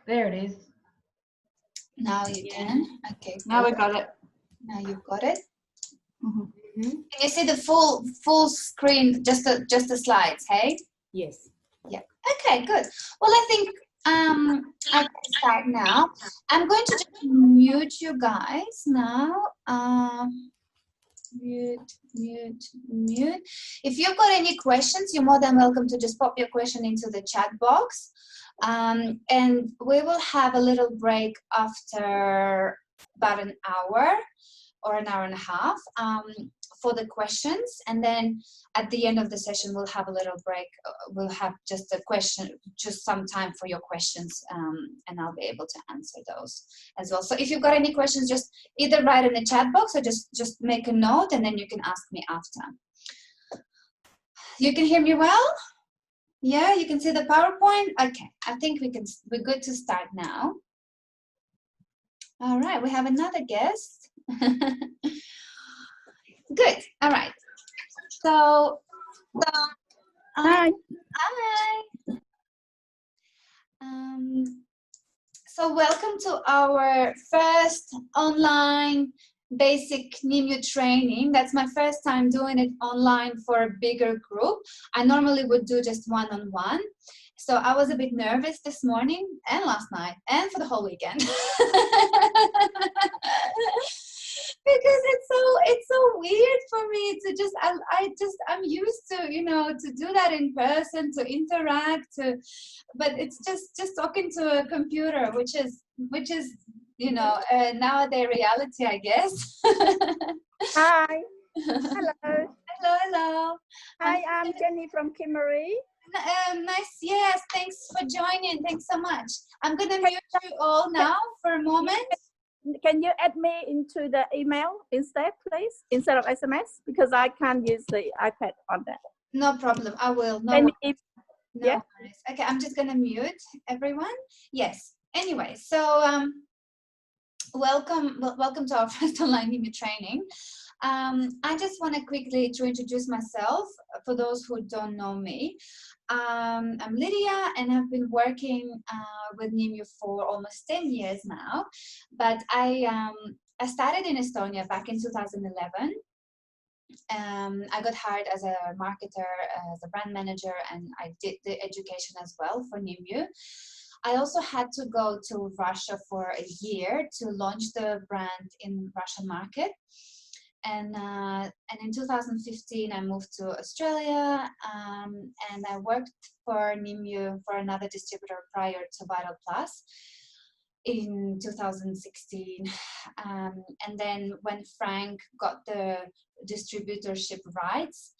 There it is. Now you can. Okay. Now we got it. Now you've got it. Mm-hmm. Can you see the full screen? Just the slides, hey? Yes. Yeah. Okay, good. Well, I think I can start now. I'm going to just mute you guys now. Mute. If you've got any questions, you're more than welcome to just pop your question into the chat box. And we will have a little break after about an hour or an hour and a half for the questions, and then at the end of the session we'll have a little break. We'll have just some time for your questions, and I'll be able to answer those as well. So if you've got any questions, just either write in the chat box or just make a note, and then you can ask me after. You can hear me well? Yeah, you can see the PowerPoint? Okay, I think we're good to start now. All right, we have another guest. Good, all right. So, hi. So welcome to our first online basic Nimue training. That's my first time doing it online for a bigger group. I normally would do just one-on-one. So I was a bit nervous this morning and last night and for the whole weekend. Because it's so weird for me to just I'm used to, you know, to do that in person, to interact, but it's just talking to a computer, which is you know, nowadays reality, I guess. Hi. Hello. Hello. Hi, I'm Jenny from Kimmery. Nice. Yes, thanks for joining. Thanks so much. I'm going to mute you all now for a moment. Can you add me into the email instead, please, instead of SMS? Because I can't use the iPad on that. No problem. I will. No worries. Okay, I'm just going to mute everyone. Yes. Anyway, so welcome to our first online Nimue training. I just want to quickly introduce myself for those who don't know me. I'm Lydia, and I've been working with Nimue for almost 10 years now. But I started in Estonia back in 2011. I got hired as a marketer, as a brand manager, and I did the education as well for Nimue. I also had to go to Russia for a year to launch the brand in Russian market. And in 2015, I moved to Australia, and I worked for Nimue for another distributor prior to HEATLH in 2016. And then when Frank got the distributorship rights,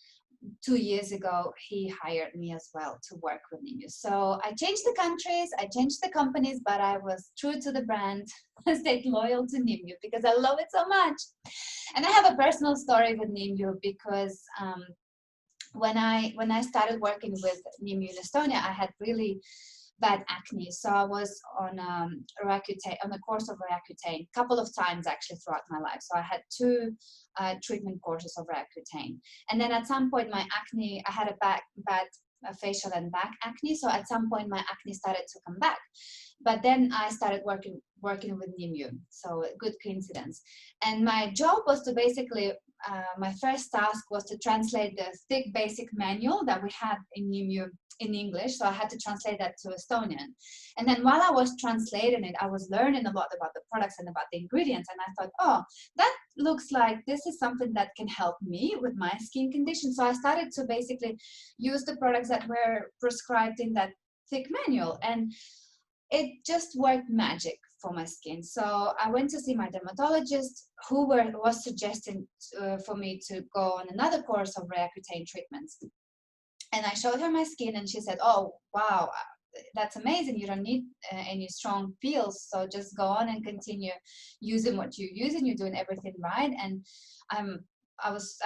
2 years ago, he hired me as well to work with Nimue. So I changed the countries, I changed the companies, but I was true to the brand. I stayed loyal to Nimue because I love it so much. And I have a personal story with Nimue because when I started working with Nimue in Estonia, I had really bad acne. So I was on a course of Roaccutane a couple of times actually throughout my life. So I had 2 treatment courses of Roaccutane. And then at some point my acne, I had a bad facial and back acne. So at some point my acne started to come back. But then I started working with Nimue. So good coincidence. And my job was to basically, my first task was to translate the thick basic manual that we had in Nimue in English. So I had to translate that to Estonian. And then while I was translating it, I was learning a lot about the products and about the ingredients. And I thought, oh, that looks like this is something that can help me with my skin condition. So I started to basically use the products that were prescribed in that thick manual. And it just worked magic for my skin. So I went to see my dermatologist, who was suggesting for me to go on another course of Roaccutane treatments. And I showed her my skin, and she said, oh, wow, that's amazing. You don't need any strong peels. So just go on and continue using what you're using. You're doing everything right. And I'm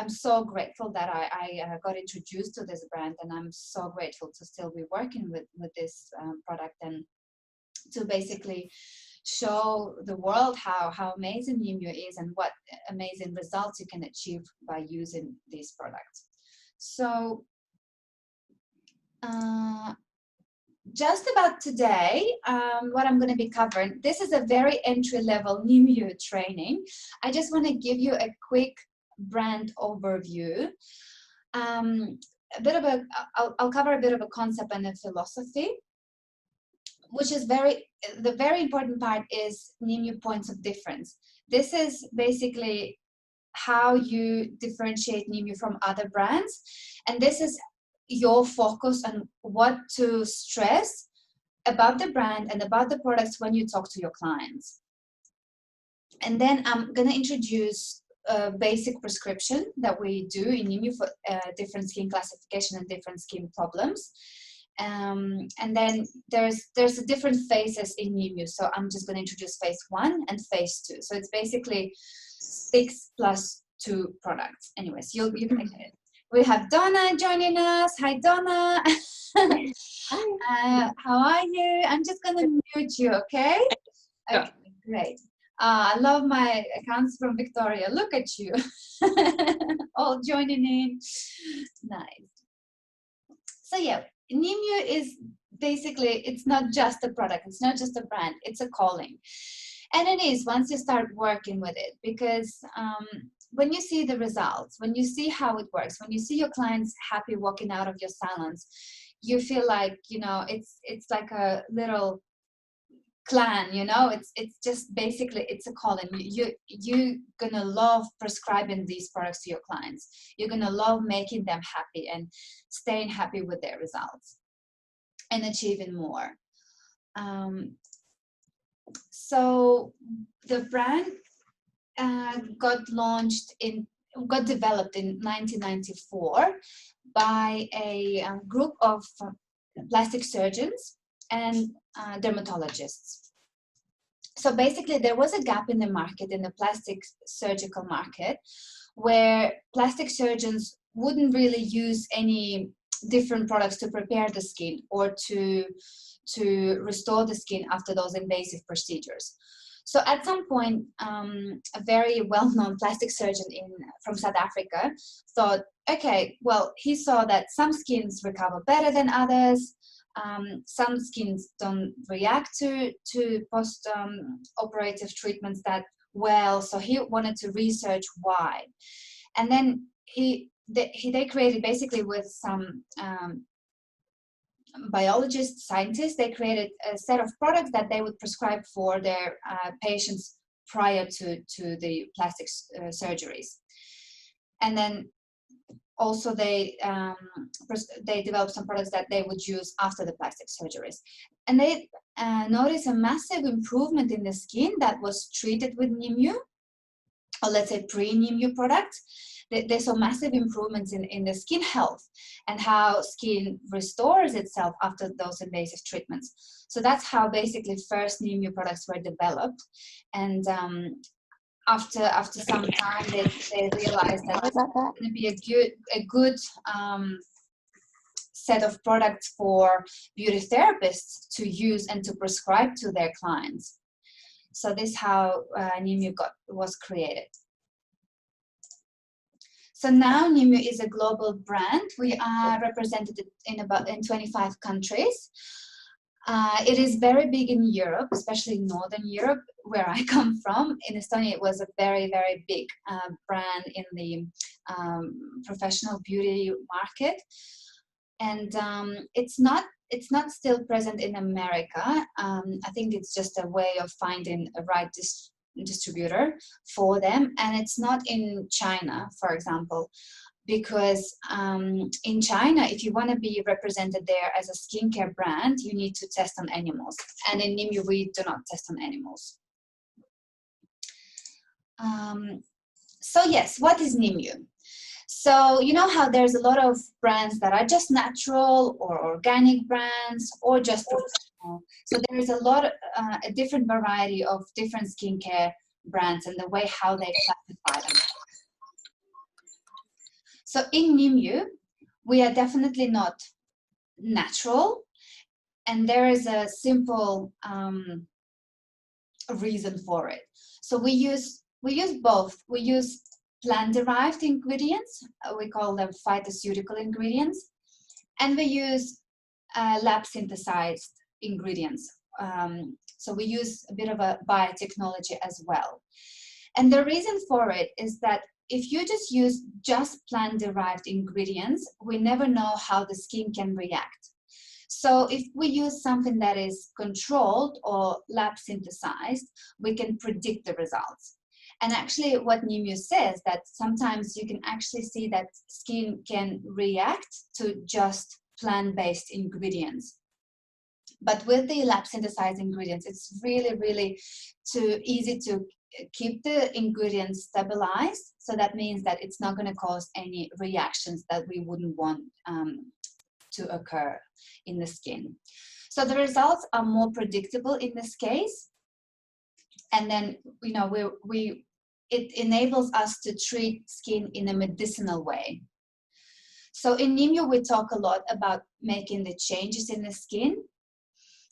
so grateful that I got introduced to this brand, and I'm so grateful to still be working with this product and to basically show the world how amazing Nimue is and what amazing results you can achieve by using these products. So just about today, what I'm going to be covering, this is a very entry-level Nimue training. I just want to give you a quick brand overview. I'll cover a bit of a concept and a philosophy, which is the very important part is Nimue points of difference. This is basically how you differentiate Nimue from other brands, and this is your focus on what to stress about the brand and about the products when you talk to your clients. And then I'm going to introduce a basic prescription that we do in Nimue for different skin classification and different skin problems. And then there's different phases in Nimue. So I'm just going to introduce phase 1 and phase 2. So it's basically 6 plus 2 products. Anyways, you can get it. We have Donna joining us. Hi, Donna. Hi. How are you? I'm just going to mute you, okay? Okay, great. I love my accounts from Victoria. Look at you. All joining in. Nice. So yeah, Nimue is basically, it's not just a product. It's not just a brand. It's a calling. And it is once you start working with it, because when you see the results, when you see how it works, when you see your clients happy walking out of your salons, you feel like, you know, it's like a little clan, you know, it's just basically, it's a calling. You're gonna love prescribing these products to your clients. You're gonna love making them happy and staying happy with their results and achieving more. So the brand got developed in 1994 by a group of plastic surgeons and dermatologists. So basically there was a gap in the market, in the plastic surgical market, where plastic surgeons wouldn't really use any different products to prepare the skin or to restore the skin after those invasive procedures. So at some point, a very well-known plastic surgeon from South Africa thought, okay, well, he saw that some skins recover better than others. Some skins don't react to post-operative treatments that well. So he wanted to research why. And then they created, basically with some biologists, scientists, they created a set of products that they would prescribe for their patients prior to the plastic surgeries. And then also they developed some products that they would use after the plastic surgeries. And they noticed a massive improvement in the skin that was treated with Nimue, or let's say pre-Nimue products. They saw massive improvements in the skin health and how skin restores itself after those invasive treatments. So that's how basically first Nimue products were developed. And after some time, they realized that it's going to be a good set of products for beauty therapists to use and to prescribe to their clients. So this is how Nimue was created. So now Nimue is a global brand. We are represented in 25 countries. It is very big in Europe, especially Northern Europe, where I come from. In Estonia, it was a very, very big brand in the professional beauty market. And it's not still present in America. I think it's just a way of finding a right distributor for them. And it's not in China, for example, because in China, if you want to be represented there as a skincare brand, you need to test on animals. And in Nimue, we do not test on animals. So yes, what is Nimue? So you know how there's a lot of brands that are just natural or organic brands or just professional. So there is a different variety of different skincare brands and the way how they classify them. So in Nimue, we are definitely not natural, and there is a simple reason for it. So we use both. We use plant-derived ingredients, we call them phytoceutical ingredients, and we use lab synthesized ingredients. So we use a bit of a biotechnology as well. And the reason for it is that if you just plant-derived ingredients, we never know how the skin can react. So if we use something that is controlled or lab synthesized, we can predict the results. And actually what Nimue says, that sometimes you can actually see that skin can react to just plant-based ingredients. But with the lab synthesized ingredients, it's really, really too easy to keep the ingredients stabilized. So that means that it's not going to cause any reactions that we wouldn't want to occur in the skin. So the results are more predictable in this case. And then, you know, it enables us to treat skin in a medicinal way. So in Nimue, we talk a lot about making the changes in the skin.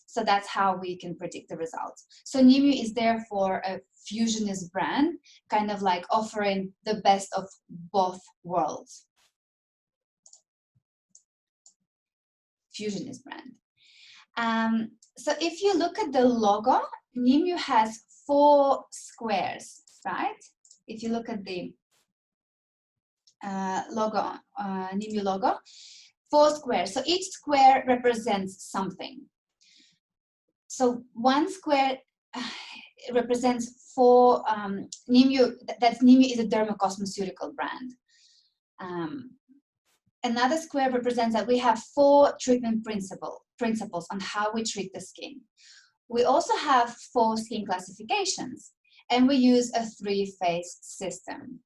So that's how we can predict the results. So Nimue is therefore a fusionist brand, kind of like offering the best of both worlds. Fusionist brand. So if you look at the logo, Nimue has 4 squares, right? If you look at the logo, Nimue logo, 4 squares. So each square represents something. So one square represents 4 Nimue. That's Nimue is a dermocosmeceutical brand. Another square represents that we have 4 treatment principles on how we treat the skin. We also have 4 skin classifications, and we use a 3-phase system.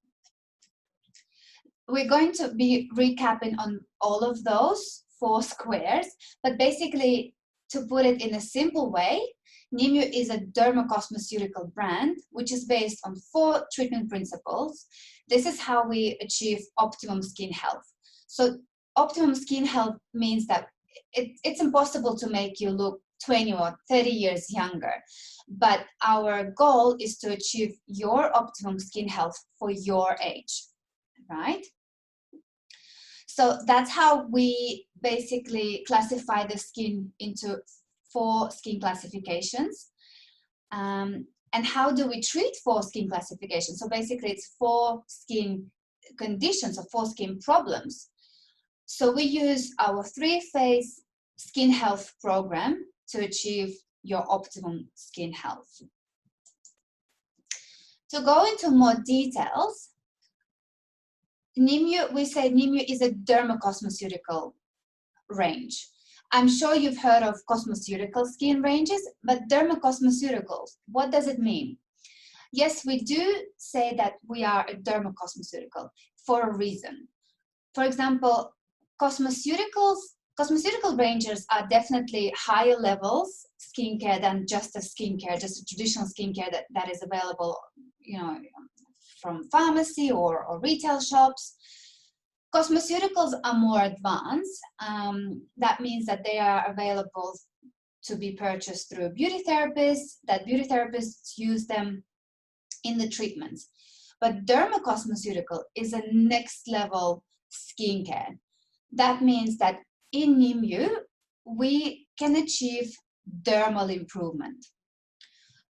We're going to be recapping on all of those 4 squares, but basically, to put it in a simple way, Nimue is a dermocosmeceutical brand, which is based on 4 treatment principles. This is how we achieve optimum skin health. So optimum skin health means that it's impossible to make you look 20 or 30 years younger, but our goal is to achieve your optimum skin health for your age, right? So that's how we basically classify the skin into 4 skin classifications. And how do we treat 4 skin classifications? So basically it's 4 skin conditions or 4 skin problems. So we use our 3-phase skin health program to achieve your optimum skin health. To go into more details, Nimue, we say Nimue is a dermocosmeceutical range. I'm sure you've heard of cosmeceutical skin ranges, but dermocosmeceuticals, what does it mean? Yes, we do say that we are a dermocosmeceutical for a reason. For example, cosmeceutical ranges are definitely higher levels skincare than just a skincare, just a traditional skincare that is available, you know, from pharmacy or retail shops. Cosmeceuticals are more advanced. That means that they are available to be purchased through beauty therapists, that beauty therapists use them in the treatments. But dermocosmeceutical is a next level skincare. That means that in Nimue, we can achieve dermal improvement.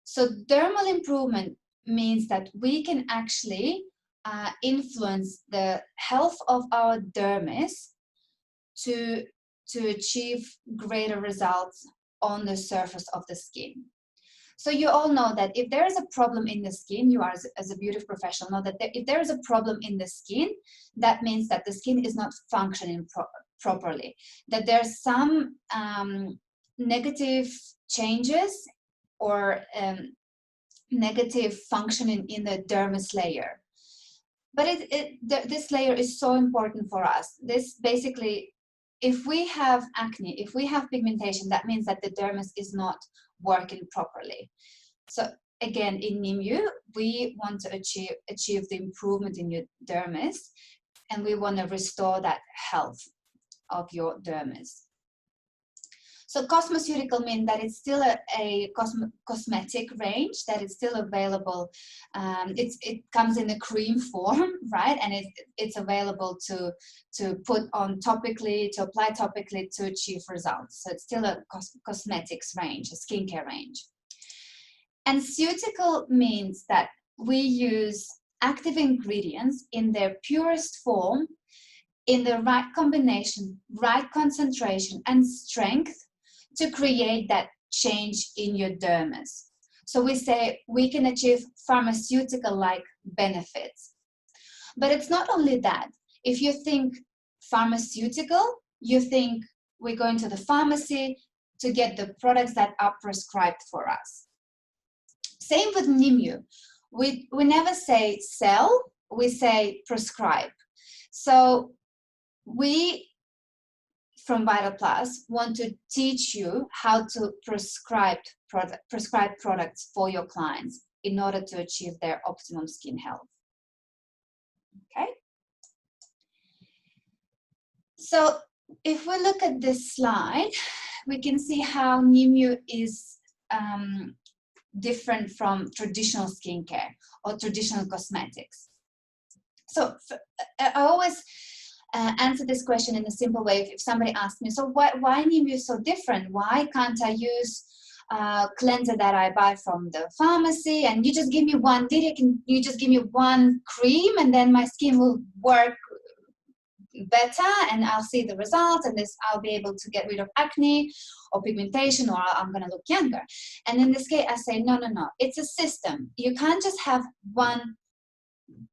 So dermal improvement means that we can actually influence the health of our dermis to achieve greater results on the surface of the skin. So you all know that if there is a problem in the skin, you are as a beauty professional know that if there is a problem in the skin, that means that the skin is not functioning properly, that there's some negative changes or negative functioning in the dermis layer. But this layer is so important for us. This basically, if we have acne, if we have pigmentation, that means that the dermis is not working properly. So again, in Nimue, we want to achieve the improvement in your dermis, and we want to restore that health of your dermis. So cosmeceutical means that it's still a cosmetic range, that it's still available. It comes in a cream form, right? And it's available to put on topically, to apply topically to achieve results. So it's still a cosmetics range, a skincare range. And ceutical means that we use active ingredients in their purest form, in the right combination, right concentration, and strength to create that change in your dermis. So we say we can achieve pharmaceutical-like benefits. But it's not only that. If you think pharmaceutical, you think we're going to the pharmacy to get the products that are prescribed for us. Same with Nimue. We never say sell, we say prescribe. So we, from Vital Plus, want to teach you how to prescribe products for your clients in order to achieve their optimum skin health. Okay? So if we look at this slide, we can see how Nimue is different from traditional skincare or traditional cosmetics. So I always answer this question in a simple way. If somebody asks me, so why Nimue is so different? Why can't I use cleanser that I buy from the pharmacy and you just give me one, you just give me one cream and then my skin will work better and I'll see the results and I'll be able to get rid of acne or pigmentation, or I'm going to look younger. And in this case, I say, no, it's a system. You can't just have one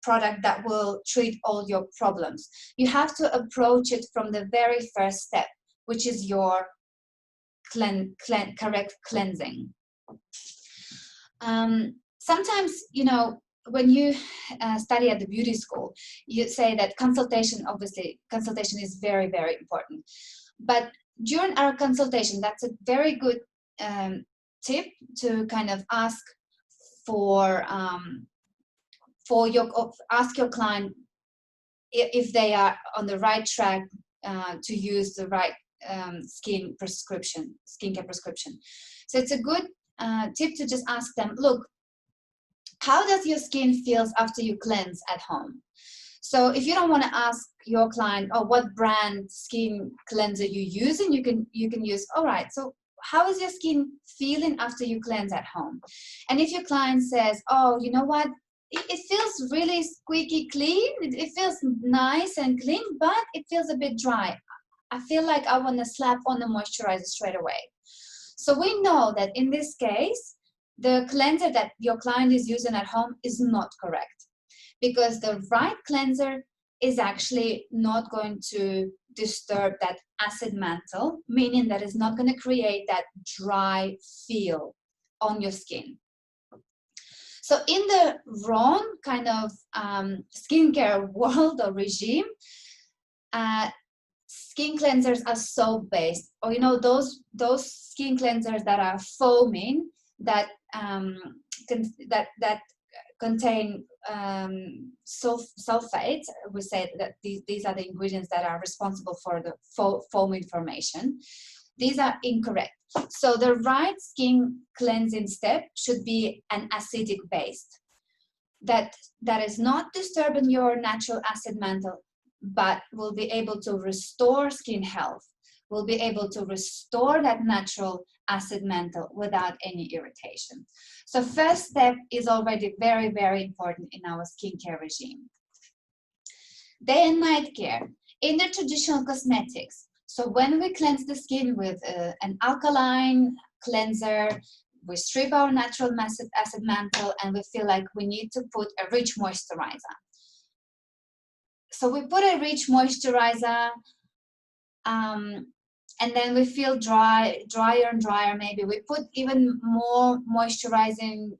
product that will treat all your problems. You have to approach it from the very first step, which is your correct cleansing. Sometimes, when you study at the beauty school, you say that consultation is very, very important. But during our consultation, that's a very good tip to kind of ask ask your client if they are on the right track to use the right skincare prescription. So it's a good tip to just ask them, look, how does your skin feel after you cleanse at home? So if you don't want to ask your client, oh, what brand skin cleanser you using, you can use, all right, so how is your skin feeling after you cleanse at home? And if your client says, oh, you know what, it feels really squeaky clean, it feels nice and clean, but it feels a bit dry. I feel like I want to slap on a moisturizer straight away. So we know that in this case, the cleanser that your client is using at home is not correct, because the right cleanser is actually not going to disturb that acid mantle, meaning that it's not going to create that dry feel on your skin. So in the wrong kind of skincare world or regime, skin cleansers are soap-based, or those skin cleansers that are foaming, that contain sulfates. We say that these are the ingredients that are responsible for the foaming formation. These are incorrect. So the right skin cleansing step should be an acidic based. That is not disturbing your natural acid mantle, but will be able to restore skin health, will be able to restore that natural acid mantle without any irritation. So first step is already very, very important in our skincare regime. Day and night care. In the traditional cosmetics, so when we cleanse the skin with an alkaline cleanser, we strip our natural acid mantle and we feel like we need to put a rich moisturizer. So we put a rich moisturizer, and then we feel drier and drier. Maybe we put even more moisturizing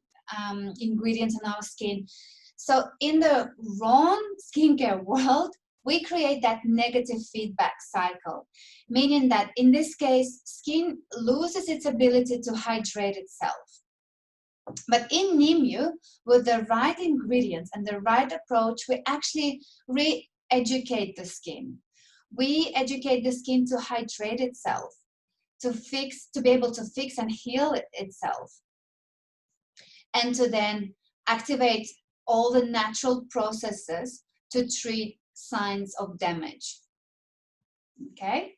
ingredients on our skin. So in the wrong skincare world, we create that negative feedback cycle, meaning that in this case, skin loses its ability to hydrate itself. But in Nimue, with the right ingredients and the right approach, we actually re-educate the skin. We educate the skin to hydrate itself, be able to fix and heal itself, and to then activate all the natural processes to treat signs of damage. Okay.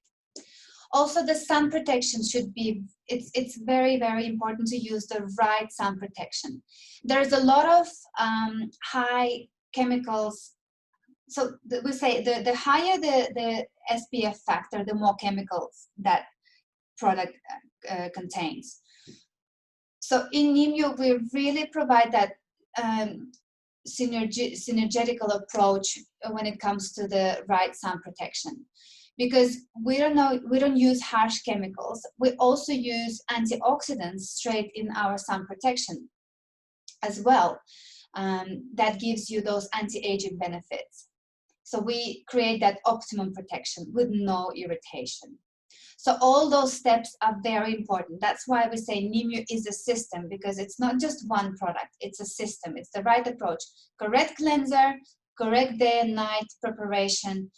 Also, the sun protection should be, it's very, very important to use the right sun protection. There's a lot of high chemicals. So we say the higher the SPF factor, the more chemicals that product contains. So in Nimue, we really provide that synergetical approach when it comes to the right sun protection, because we don't use harsh chemicals. We also use antioxidants straight in our sun protection as well. That gives you those anti-aging benefits. So we create that optimum protection with no irritation. So all those steps are very important. That's why we say Nimue is a system, because it's not just one product, it's a system. It's the right approach. Correct cleanser, correct day and night preparation,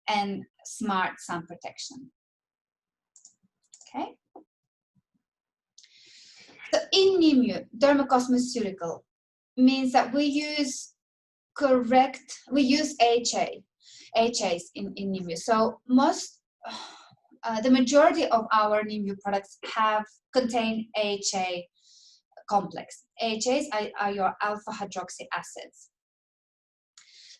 and smart sun protection. Okay. So in Nimue, dermocosmeceutical means that we use HAs in Nimue. So the majority of our Nimue products contain HA complex. HAs are your alpha hydroxy acids.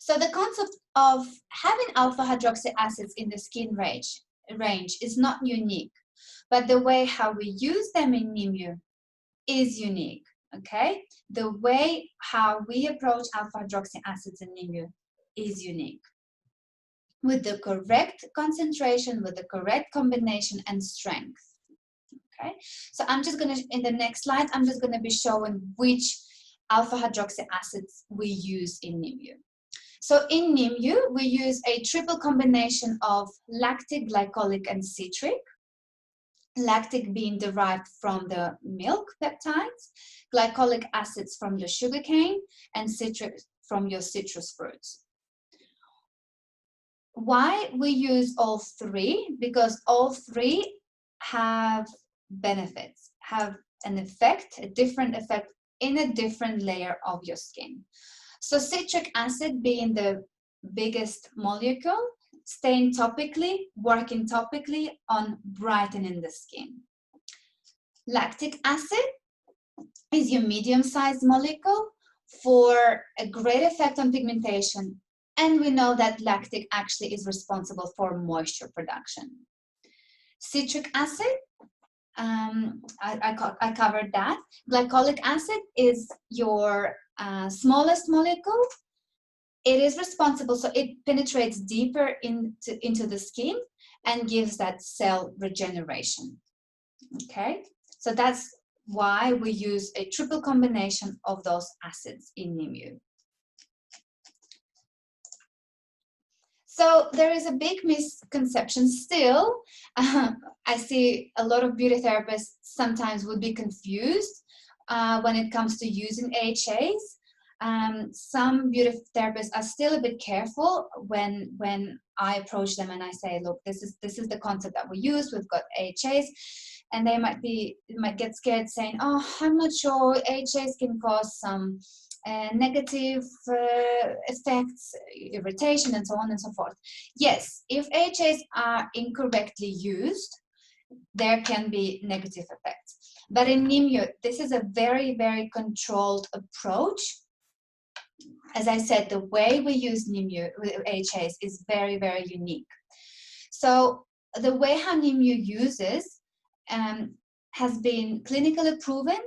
So the concept of having alpha hydroxy acids in the skin range is not unique, but the way how we use them in Nimue is unique. Okay, the way how we approach alpha hydroxy acids in Nimue is unique, with the correct concentration, with the correct combination and strength. Okay, so I'm just going to, in the next slide, I'm just going to be showing which alpha hydroxy acids we use in Nimue. So in Nimue, we use a triple combination of lactic, glycolic, and citric. Lactic being derived from the milk peptides, glycolic acids from the sugarcane, and citric from your citrus fruits. Why we use all three? Because all three have benefits, have an effect, a different effect in a different layer of your skin. So citric acid being the biggest molecule, staying topically, working topically on brightening the skin. Lactic acid is your medium-sized molecule for a great effect on pigmentation, and we know that lactic actually is responsible for moisture production. Citric acid, I covered that. Glycolic acid is your smallest molecule. It is responsible, so it penetrates deeper into the skin and gives that cell regeneration. Okay, so that's why we use a triple combination of those acids in Nimue. So there is a big misconception still. I see a lot of beauty therapists sometimes would be confused when it comes to using HAs. Some beauty therapists are still a bit careful when I approach them and I say, look, this is the concept that we use. We've got HAs, and they might get scared, saying, oh, I'm not sure, HAs can cause some negative effects, irritation, and so on and so forth. Yes, if HAs are incorrectly used, there can be negative effects. But in Nimue, this is a very, very controlled approach. As I said, the way we use Nimue with HAs is very, very unique. So the way how Nimue uses has been clinically proven,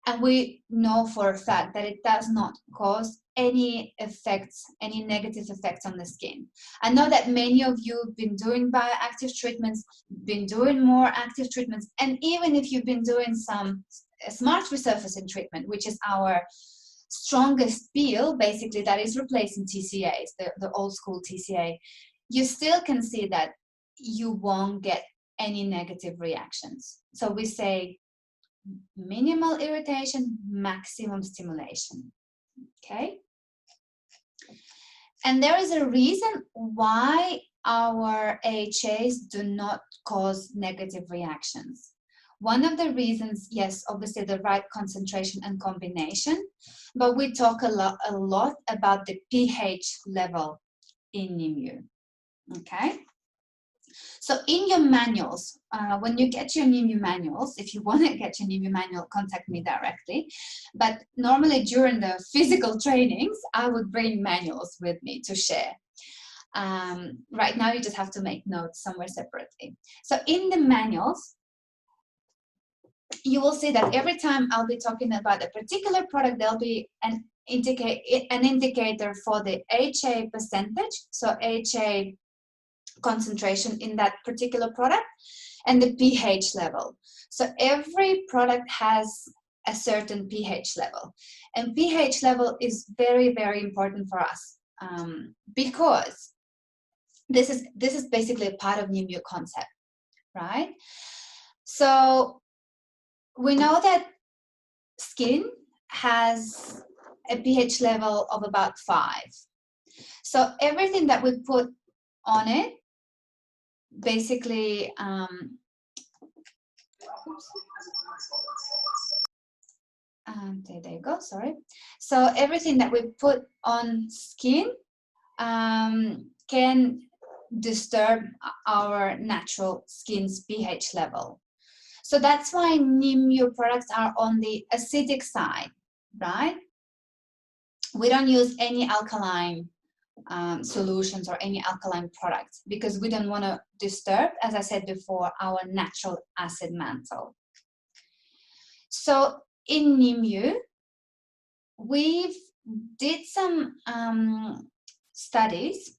and we know for a fact that it does not cause any effects, any negative effects on the skin. I know that many of you have been doing bioactive treatments, been doing more active treatments, and even if you've been doing some smart resurfacing treatment, which is our strongest peel, basically, that is replacing TCAs, the old school TCA, you still can see that you won't get any negative reactions. So we say minimal irritation, maximum stimulation. Okay? And there is a reason why our AHAs do not cause negative reactions. One of the reasons, yes, obviously the right concentration and combination, but we talk a lot about the pH level in Nimue, okay? So in your manuals, when you get your Nimue manuals, if you want to get your Nimue manual, contact me directly. But normally during the physical trainings, I would bring manuals with me to share. Right now, you just have to make notes somewhere separately. So in the manuals, you will see that every time I'll be talking about a particular product, there'll be an indicator for the HA percentage, so HA concentration in that particular product, and the pH level. So every product has a certain pH level, and pH level is very, very important for us because this is basically a part of Nimue concept, right? So we know that skin has a pH level of about 5. So everything that we put on it basically there you go, sorry. So everything that we put on skin can disturb our natural skin's pH level. So that's why Nimue products are on the acidic side, right? We don't use any alkaline solutions or any alkaline products because we don't want to disturb, as I said before, our natural acid mantle. So in Nimue, we did some studies,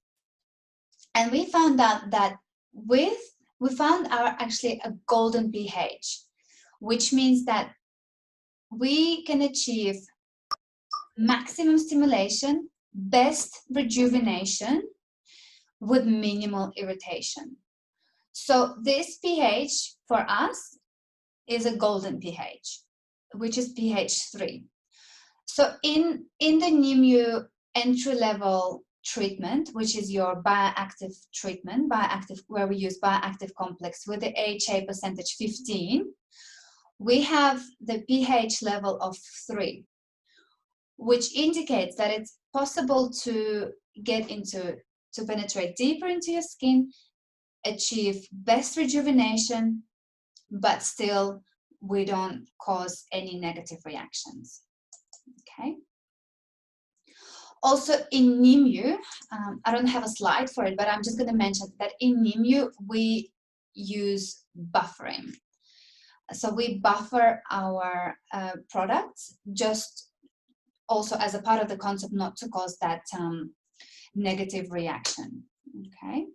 and we found out that we found actually a golden pH, which means that we can achieve maximum stimulation, best rejuvenation with minimal irritation. So this pH for us is a golden pH, which is pH 3. So in the Nimue entry-level treatment, which is your bioactive treatment, where we use bioactive complex with the HA percentage 15, we have the pH level of 3, which indicates that it's possible to penetrate deeper into your skin, achieve best rejuvenation, but still we don't cause any negative reactions, okay? Also in Nimue, I don't have a slide for it, but I'm just gonna mention that in Nimue, we use buffering. So we buffer our products just also as a part of the concept not to cause that negative reaction, okay?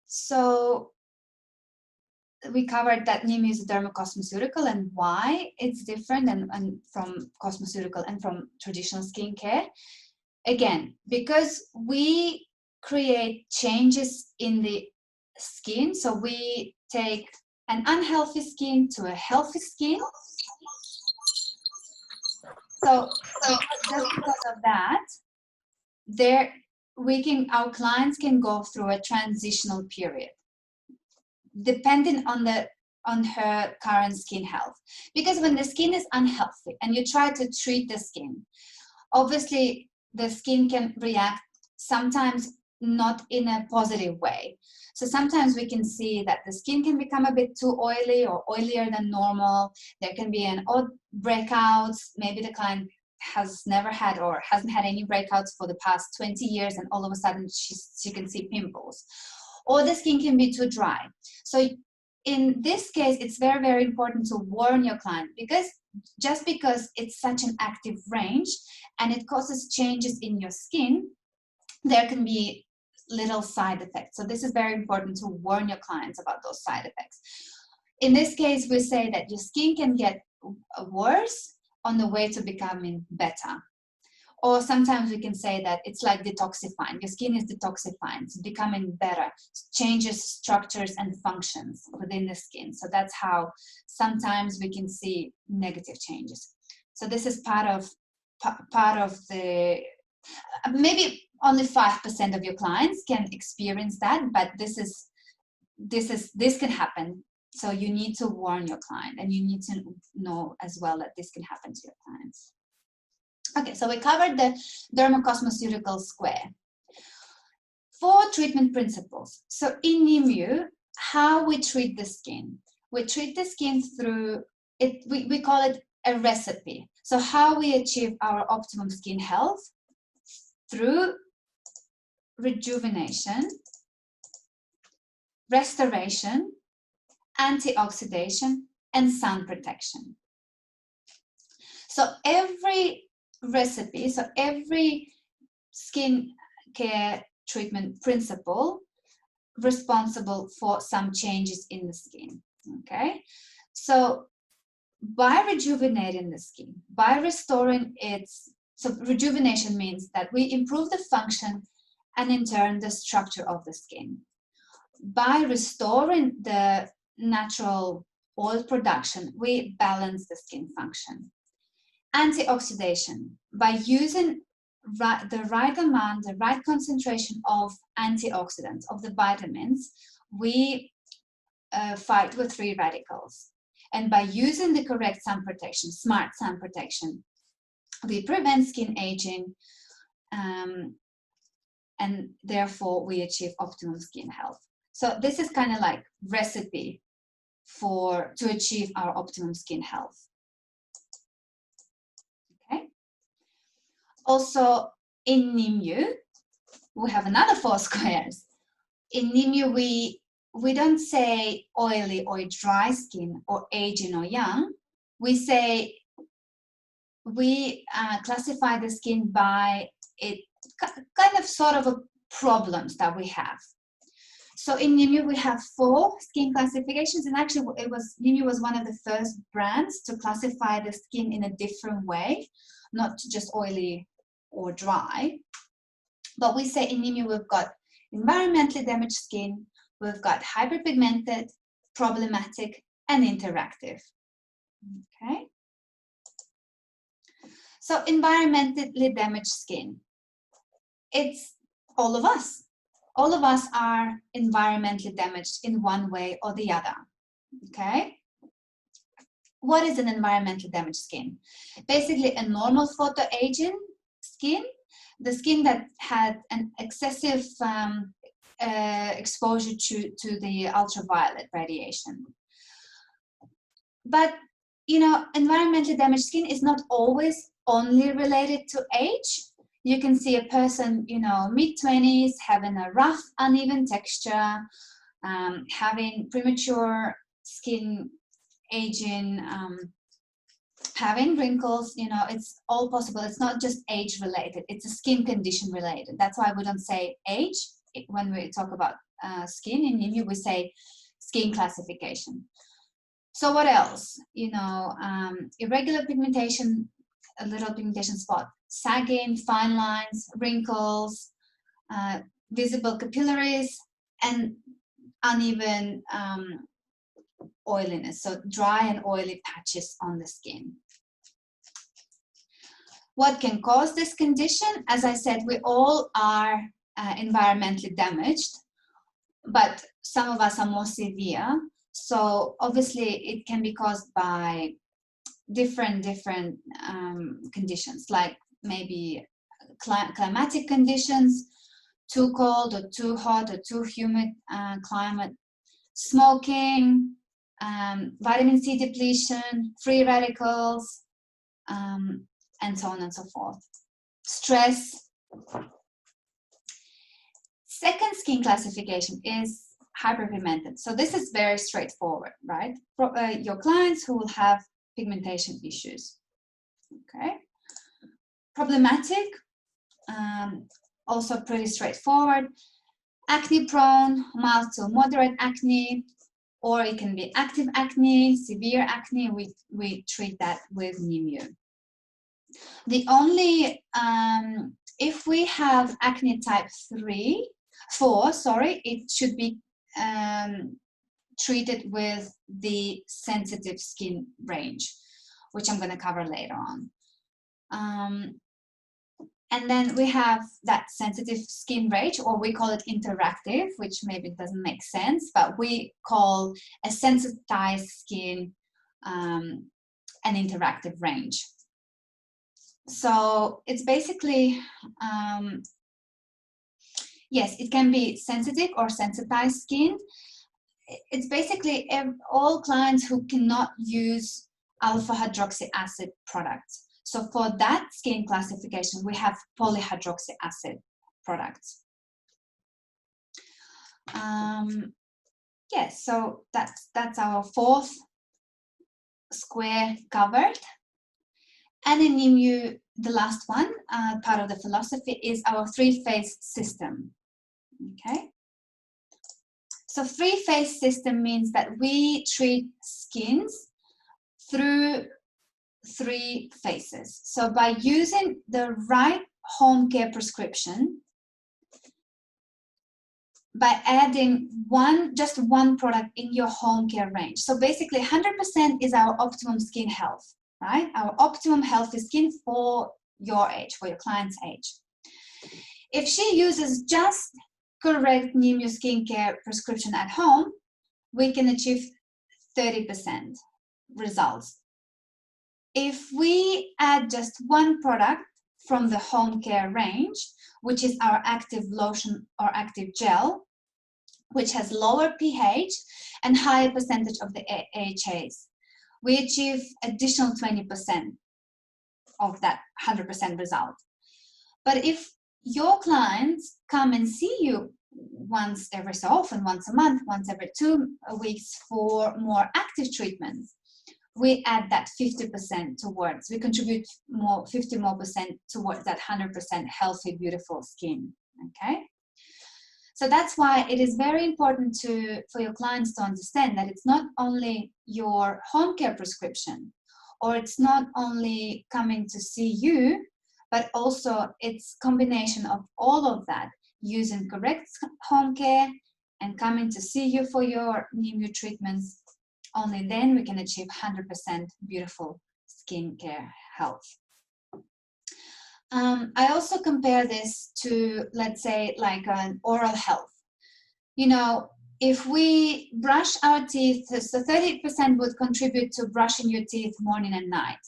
So we covered that Nimue is a dermocosmeceutical and why it's different and from cosmeceutical and from traditional skincare. Again, because we create changes in the skin, so we take an unhealthy skin to a healthy skin. So just because of that, our clients can go through a transitional period, depending on her current skin health. Because when the skin is unhealthy and you try to treat the skin, obviously the skin can react sometimes not in a positive way. So sometimes we can see that the skin can become a bit too oily or oilier than normal. There can be an odd breakouts. Maybe the client has never had or hasn't had any breakouts for the past 20 years and all of a sudden she can see pimples. Or the skin can be too dry. So in this case, it's very, very important to warn your client because just because it's such an active range and it causes changes in your skin, there can be little side effects. So this is very important to warn your clients about those side effects. In this case, we say that your skin can get worse on the way to becoming better. Or sometimes we can say that it's like detoxifying. Your skin is detoxifying, it's becoming better, changes structures and functions within the skin. So that's how sometimes we can see negative changes. So this is part of the, maybe only 5% of your clients can experience that, but this can happen. So you need to warn your client, and you need to know as well that this can happen to your clients. Okay, so we covered the dermocosmeceutical square. 4 treatment principles. So in Nimue, how we treat the skin. We treat the skin through it. We call it a recipe. So how we achieve our optimum skin health through rejuvenation, restoration, antioxidation, and sun protection. So every recipe, so every skin care treatment principle responsible for some changes in the skin, okay? So by rejuvenating the skin, by restoring its, so rejuvenation means that we improve the function and in turn the structure of the skin. By restoring the natural oil production, we balance the skin function. Antioxidation, by using the right amount, the right concentration of antioxidants, of the vitamins, we fight with free radicals. And by using the correct sun protection, smart sun protection, we prevent skin aging, and therefore we achieve optimum skin health. So this is kind of like recipe to achieve our optimum skin health. Okay. Also in Nimue, we have another 4 squares. In Nimue, we don't say oily or dry skin or aging or young. We say we classify the skin by it kind of sort of a problems that we have. So in Nimue, we have 4 skin classifications, and actually Nimue was one of the first brands to classify the skin in a different way, not just oily or dry. But we say in Nimue, we've got environmentally damaged skin, we've got hyperpigmented, problematic, and interactive. Okay. So environmentally damaged skin, it's all of us. All of us are environmentally damaged in one way or the other, okay? What is an environmentally damaged skin? Basically, a normal photoaging skin, the skin that had an excessive exposure to the ultraviolet radiation. But, you know, environmentally damaged skin is not always only related to age. You can see a person, you know, mid-20s, having a rough, uneven texture, having premature skin aging, having wrinkles, you know, it's all possible. It's not just age related, it's a skin condition related. That's why we don't say age when we talk about skin. In Nimue, we say skin classification. So what else? You know, irregular pigmentation, a little pigmentation spot, sagging, fine lines, wrinkles, visible capillaries, and uneven oiliness, so dry and oily patches on the skin. What can cause this condition? As I said, we all are environmentally damaged, but some of us are more severe. So obviously it can be caused by different conditions, like maybe climatic conditions, too cold or too hot or too humid climate, smoking, vitamin C depletion, free radicals, and so on and so forth. Stress. Second skin classification is hyperpigmented. So this is very straightforward, right? Your clients who will have pigmentation issues. Okay. Problematic, also pretty straightforward. Acne prone, mild to moderate acne, or it can be active acne, severe acne. We treat that with Nimue. The only, if we have acne type 4, it should be treated with the sensitive skin range, which I'm going to cover later on. And then we have that sensitive skin range, or we call it interactive, which maybe doesn't make sense, but we call a sensitized skin an interactive range. So it's basically, yes, it can be sensitive or sensitized skin. It's basically all clients who cannot use alpha hydroxy acid products. So for that skin classification, we have polyhydroxy acid products. Yes, so that's our fourth square covered. And in Nimue, the last one, part of the philosophy, is our three-phase system. Okay. So three-phase system means that we treat skins through 3 phases. So by using the right home care prescription, by adding just one product in your home care range. So basically 100% is our optimum skin health, right? Our optimum healthy skin for your age, for your client's age. If she uses just correct Nimue skincare prescription at home, we can achieve 30% results. If we add just one product from the home care range, which is our active lotion or active gel, which has lower pH and higher percentage of the AHAs, we achieve additional 20% of that 100% result. But if your clients come and see you once every so often, once a month, once every 2 weeks for more active treatments, we add that 50% towards, we contribute 50% more towards that 100% healthy, beautiful skin, okay? So that's why it is very important for your clients to understand that it's not only your home care prescription, or it's not only coming to see you, but also it's combination of all of that, using correct home care and coming to see you for your Nimue treatments. Only then we can achieve 100% beautiful skincare health. I also compare this to, let's say, like an oral health. You know, if we brush our teeth, so 30% would contribute to brushing your teeth morning and night.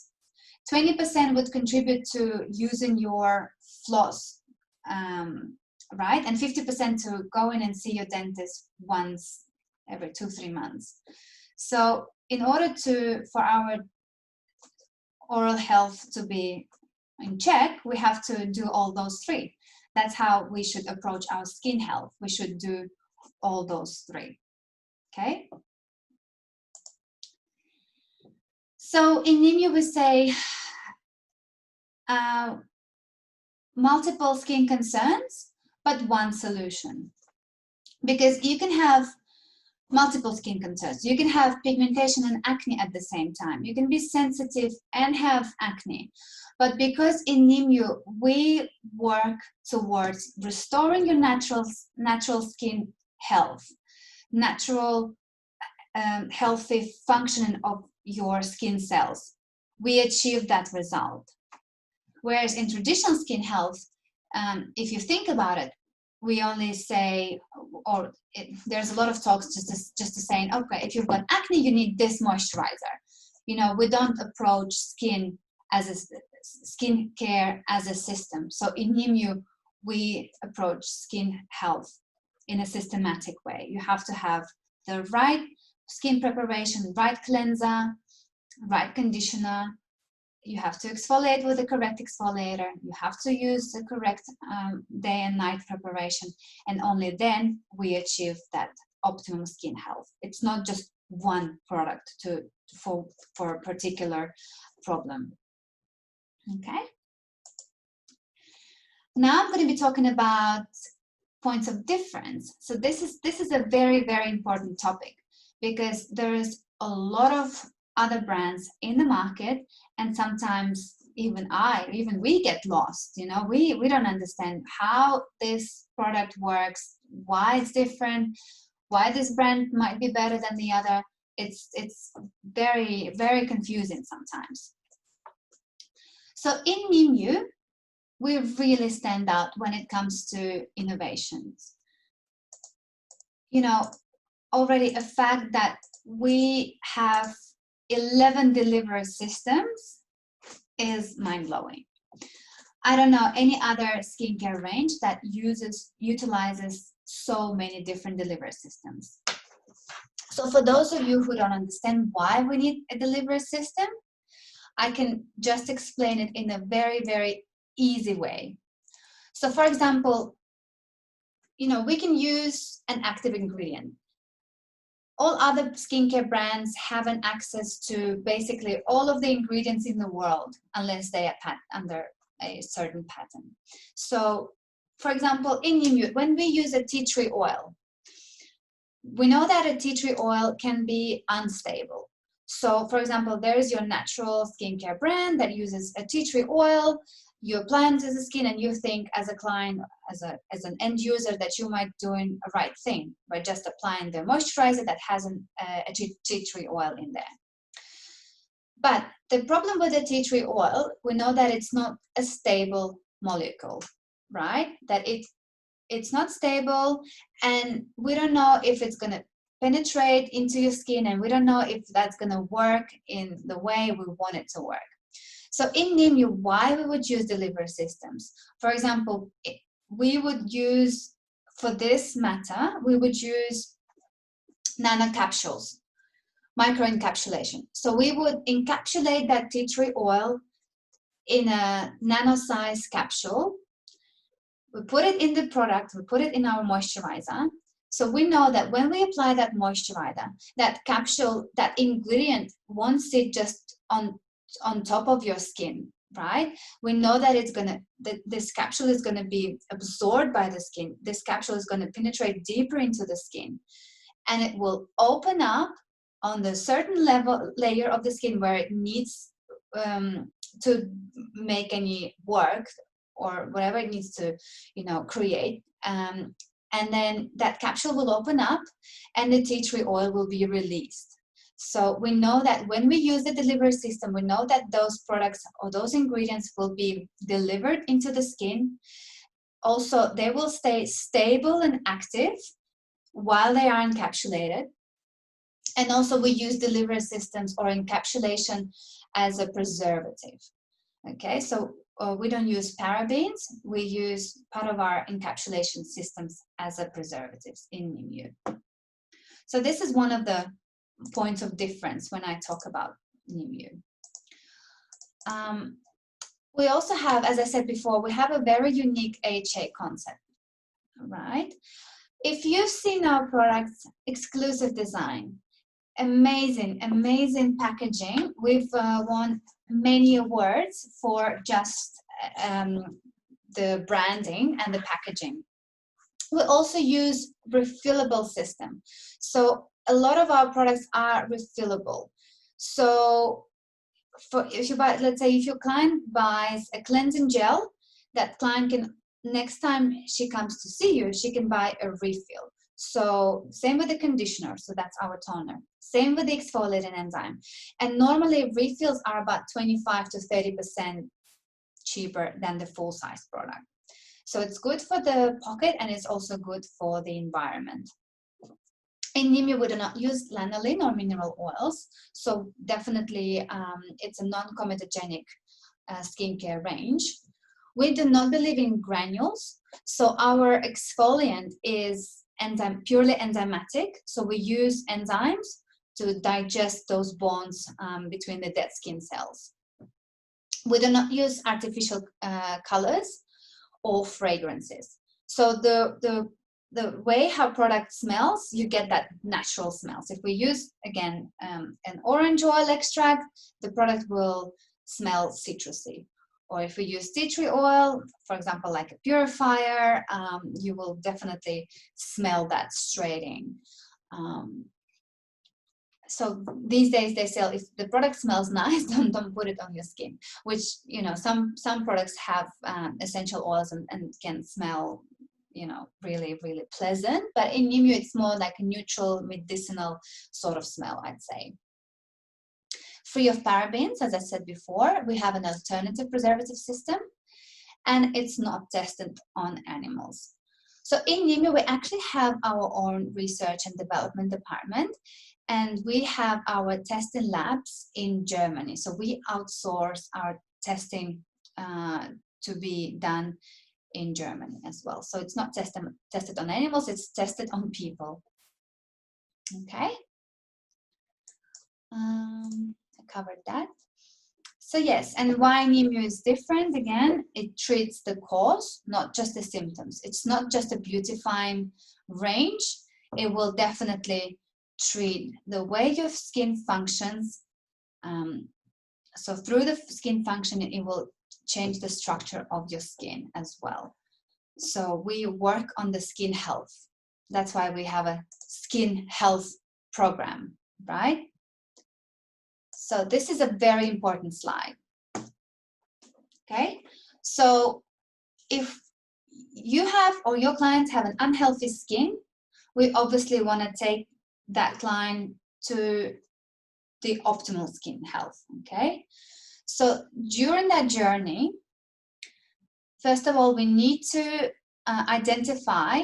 20% would contribute to using your floss, right? And 50% to go in and see your dentist once every 2-3 months. So in order for our oral health to be in check, we have to do all those 3. That's how we should approach our skin health. We should do all those 3, okay? So in Nimue we say multiple skin concerns, but one solution. Because you can have multiple skin concerns. You can have pigmentation and acne at the same time. You can be sensitive and have acne. But because in Nimue, we work towards restoring your natural skin health, natural healthy functioning of your skin cells, we achieve that result. Whereas in traditional skin health, if you think about it, we only say, or there's a lot of talks just to saying, okay, if you've got acne, you need this moisturizer. You know, we don't approach skin care as a system. So in Nimue, we approach skin health in a systematic way. You have to have the right skin preparation, right cleanser, right conditioner. You have to exfoliate with the correct exfoliator. You have to use the correct day and night preparation. And only then we achieve that optimum skin health. It's not just one product for a particular problem. Okay. Now I'm going to be talking about points of difference. So this is a very, very important topic because there is a lot of other brands in the market, and sometimes even we get lost. You know, we don't understand how this product works, why it's different, why this brand might be better than the other. It's very, very confusing sometimes. So in Nimue, we really stand out when it comes to innovations. You know, already a fact that we have 11 delivery systems is mind-blowing. I don't know any other skincare range that utilizes so many different delivery systems. So for those of you who don't understand why we need a delivery system, I can just explain it in a very, very easy way. So for example, you know, we can use an active ingredient. All other skincare brands have an access to basically all of the ingredients in the world, unless they are under a certain patent. So for example, in Nimue, when we use a tea tree oil, we know that a tea tree oil can be unstable. So for example, there is your natural skincare brand that uses a tea tree oil. You apply it to the skin and you think as a client, as an end user, that you might doing a right thing by just applying the moisturizer that has a tea tree oil in there. But the problem with the tea tree oil, we know that it's not a stable molecule, right? That it's not stable, and we don't know if it's going to penetrate into your skin, and we don't know if that's going to work in the way we want it to work. So in Nimue, why we would use delivery systems? For example, we would use, for this matter, we would use nano capsules, microencapsulation. So we would encapsulate that tea tree oil in a nano-sized capsule. We put it in the product, we put it in our moisturizer. So we know that when we apply that moisturizer, that capsule, that ingredient won't sit just on top of your skin, right? We know that it's gonna, this capsule is gonna be absorbed by the skin. This capsule is gonna penetrate deeper into the skin, and it will open up on the certain layer of the skin where it needs to make any work or whatever it needs to, you know, create. And then that capsule will open up and the tea tree oil will be released. So we know that when we use the delivery system, we know that those products or those ingredients will be delivered into the skin. Also, they will stay stable and active while they are encapsulated. And also we use delivery systems or encapsulation as a preservative. Okay, so we don't use parabens, we use part of our encapsulation systems as a preservatives in Nimue. So this is one of the points of difference when I talk about Nimue. We also have, as I said before, we have a very unique HA concept, right? If you've seen our products, exclusive design, amazing, amazing packaging. We've won many awards for just the branding and the packaging. We also use refillable system. So a lot of our products are refillable. So if you buy, let's say if your client buys a cleansing gel, that client can, next time she comes to see you, she can buy a refill. So same with the conditioner, so that's our toner. Same with the exfoliating enzyme. And normally refills are about 25 to 30% cheaper than the full-size product. So it's good for the pocket and it's also good for the environment. In Nimue, we do not use lanolin or mineral oils, so definitely it's a non-comedogenic skincare range. We do not believe in granules, so our exfoliant is purely enzymatic, so we use enzymes to digest those bonds between the dead skin cells. We do not use artificial colors or fragrances. So the way how product smells, you get that natural smells. If we use, again, an orange oil extract, the product will smell citrusy. Or if we use tea tree oil, for example, like a purifier, you will definitely smell that straight in. So these days they sell, if the product smells nice, don't put it on your skin, which, you know, some products have essential oils and can smell, you know, really, really pleasant. But in Nimue, it's more like a neutral medicinal sort of smell, I'd say. Free of parabens, as I said before, we have an alternative preservative system. and it's not tested on animals. So in Nimue, we actually have our own research and development department, and we have our testing labs in Germany. So we outsource our testing to be done in Germany as well. So it's not tested on animals, it's tested on people. Okay. I covered that. So yes, and why Nimue is different, again, it treats the cause, not just the symptoms. It's not just a beautifying range. It will definitely treat the way your skin functions. So through the skin function, it will change the structure of your skin as well. So we work on the skin health. That's why we have a skin health program, right? So this is a very important slide. Okay, so if you have or your clients have an unhealthy skin, we obviously want to take that client to the optimal skin health. Okay, so during that journey, first of all, we need to identify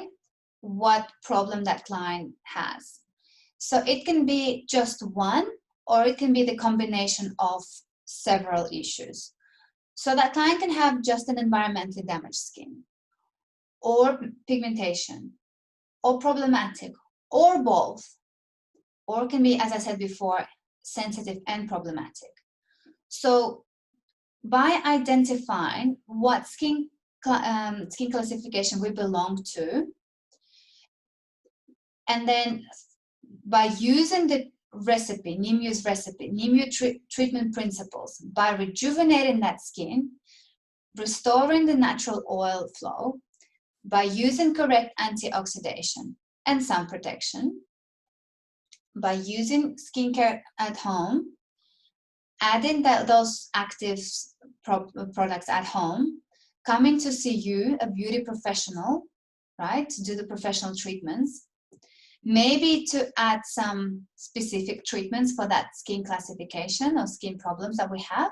what problem that client has. So it can be just one, or it can be the combination of several issues. So that client can have just an environmentally damaged skin, or pigmentation, or problematic, or both, or can be, as I said before, sensitive and problematic. So by identifying what skin classification we belong to, and then by using the recipe, Nimue's recipe, Nimue treatment principles, by rejuvenating that skin, restoring the natural oil flow, by using correct antioxidation and sun protection, by using skincare at home, adding those active products at home, coming to see you, a beauty professional, right, to do the professional treatments, maybe to add some specific treatments for that skin classification or skin problems that we have,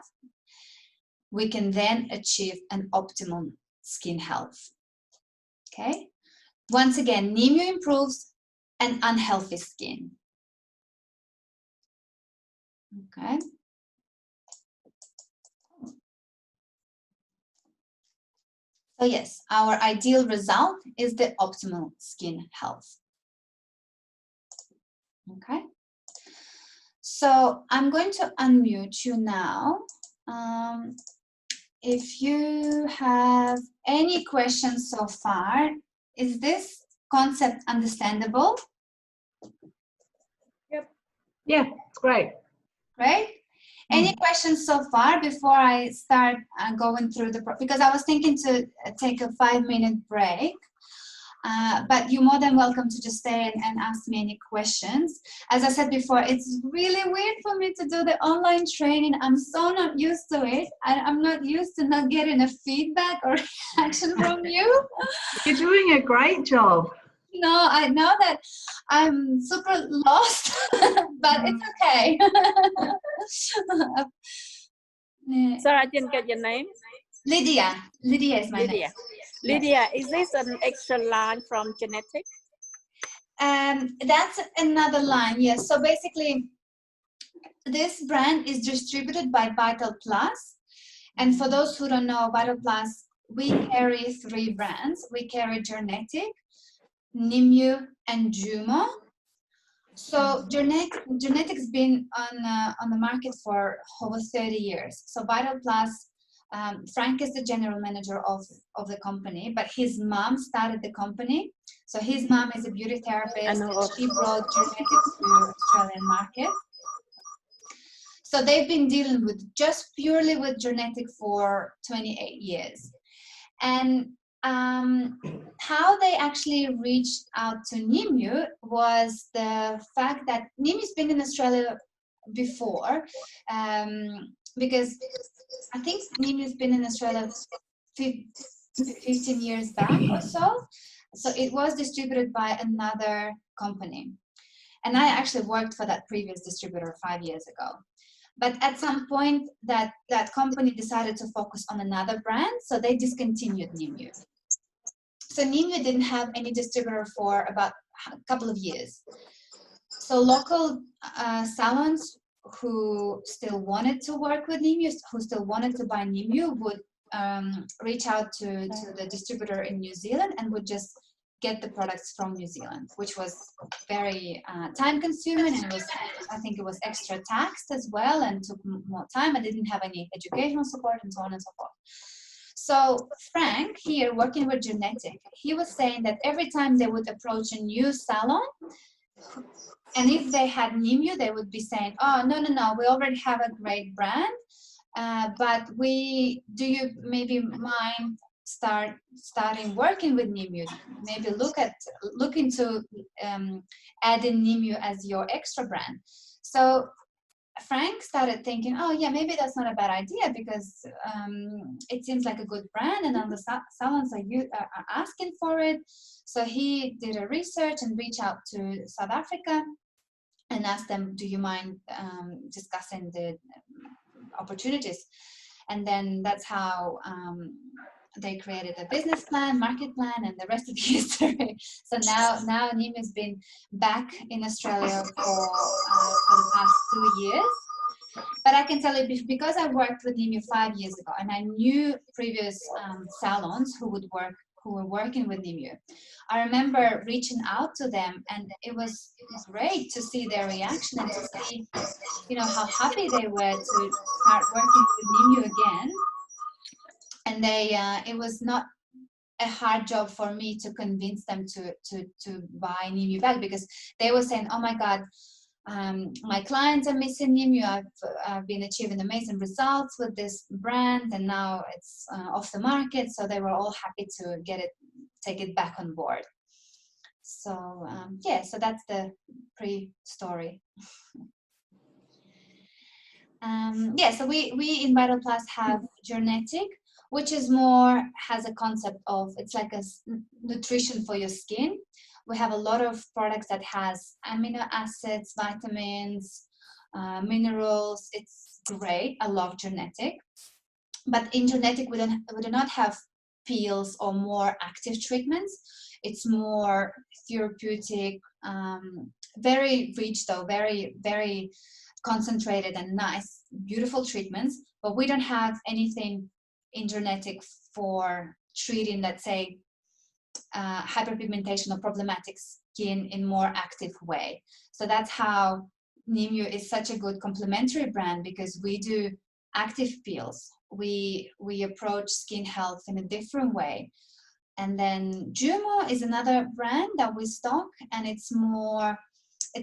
we can then achieve an optimum skin health. Okay? Once again, Nimue improves an unhealthy skin. Okay? So yes, our ideal result is the optimal skin health. Okay? So I'm going to unmute you now. If you have any questions so far, is this concept understandable? Yep. Yeah, it's great. Great. Any questions so far before I start going through the, because I was thinking to take a 5-minute break, but you're more than welcome to just stay and ask me any questions. As I said before, it's really weird for me to do the online training. I'm so not used to it. I'm not used to not getting a feedback or reaction from you. You're doing a great job. No, I know that I'm super lost, but it's okay. Sorry, I didn't get your name. Lydia. Lydia is my name. Lydia, is this an extra line from genetics? That's another line, yes. So basically, this brand is distributed by HEATLH. And for those who don't know, HEATLH, we carry 3 brands. We carry Genetic, Nimue, and Jumo. So Genetic's been on the market for over 30 years. So HEATLH, Frank is the general manager of the company, but his mom started the company. So his mom is a beauty therapist, and she brought Genetics to the Australian market. So they've been dealing with just purely with Genetic for 28 years. And how they actually reached out to Nimue was the fact that Nimue's been in Australia before, because I think Nimue's been in Australia 15 years back or so. So it was distributed by another company. And I actually worked for that previous distributor 5 years ago. But at some point that company decided to focus on another brand, so they discontinued Nimue. So Nimue didn't have any distributor for about a couple of years. So local salons who still wanted to work with Nimue, who still wanted to buy Nimue, would reach out to the distributor in New Zealand and would just get the products from New Zealand, which was very time consuming, and I think it was extra taxed as well and took more time. I didn't have any educational support and so on and so forth. So Frank here, working with Genetic, he was saying that every time they would approach a new salon, and if they had Nimue, they would be saying, oh, no, we already have a great brand, but do you maybe mind starting working with Nimue? Maybe look into adding Nimue as your extra brand. So Frank started thinking, oh yeah, maybe that's not a bad idea, because it seems like a good brand and all the salons are asking for it. So he did a research and reached out to South Africa and asked them, do you mind discussing the opportunities? And then that's how they created a business plan, market plan, and the rest of the history. So now Nimue has been back in Australia for the past 2 years. But I can tell you, because I worked with Nimue 5 years ago, and I knew previous salons who were working with Nimue, I remember reaching out to them, and it was great to see their reaction and to see, how happy they were to start working with Nimue again. And it was not a hard job for me to convince them to buy Nimue back, because they were saying, oh my God, my clients are missing Nimue. I've been achieving amazing results with this brand, and now it's off the market. So they were all happy to take it back on board. So yeah, so that's the pre-story. Yeah, so we in Vital Plus have Genetic, which has a concept of, it's like a nutrition for your skin. We have a lot of products that has amino acids, vitamins, minerals. It's great. I love Genetic. But in Genetic, we do not have peels or more active treatments. It's more therapeutic, very rich though, very, very concentrated and nice, beautiful treatments. But we don't have anything in Genetic for treating, let's say, hyperpigmentation or problematic skin in more active way. So that's how Nimue is such a good complementary brand, because we do active peels. We approach skin health in a different way. And then Jumo is another brand that we stock, and it's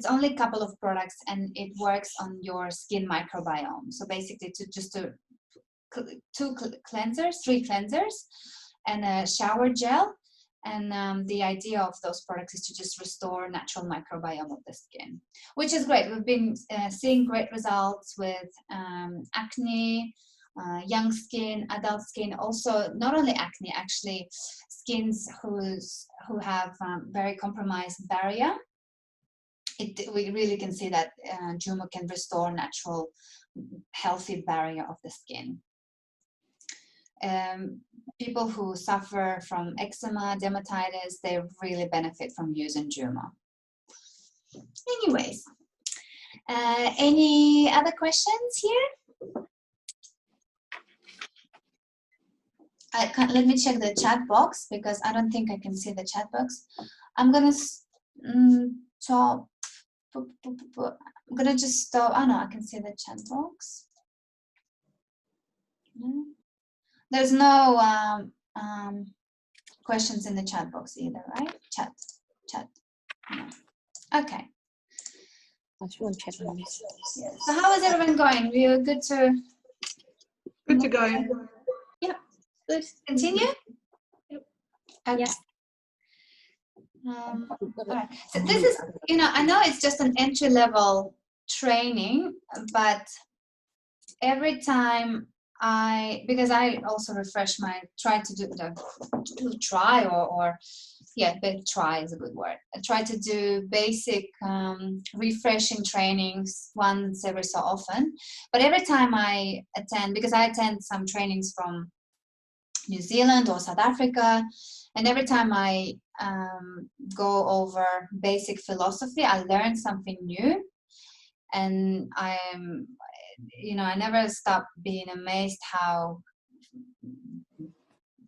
only a couple of products, and it works on your skin microbiome. So basically three cleansers and a shower gel. And the idea of those products is to just restore natural microbiome of the skin, which is great. We've been seeing great results with acne, young skin, adult skin, also not only acne, actually skins who have very compromised barrier. We really can see that Jumo can restore natural, healthy barrier of the skin. People who suffer from eczema, dermatitis, they really benefit from using Jumo. Anyways, any other questions here? Let me check the chat box, because I don't think I can see the chat box. I'm gonna stop. I'm gonna just stop. Oh no, I can see the chat box. No. There's no questions in the chat box either, right? Chat. No. Okay. Yeah. So how is everyone going? We're good to? Good to go. Yep. Good. Continue? Yep. Okay. All right. So this is, I know it's just an entry-level training, but every time because I also try to do or yeah, but try is a good word. I try to do basic refreshing trainings once every so often. But every time I attend, because I attend some trainings from New Zealand or South Africa, and every time I go over basic philosophy, I learn something new. And I never stop being amazed how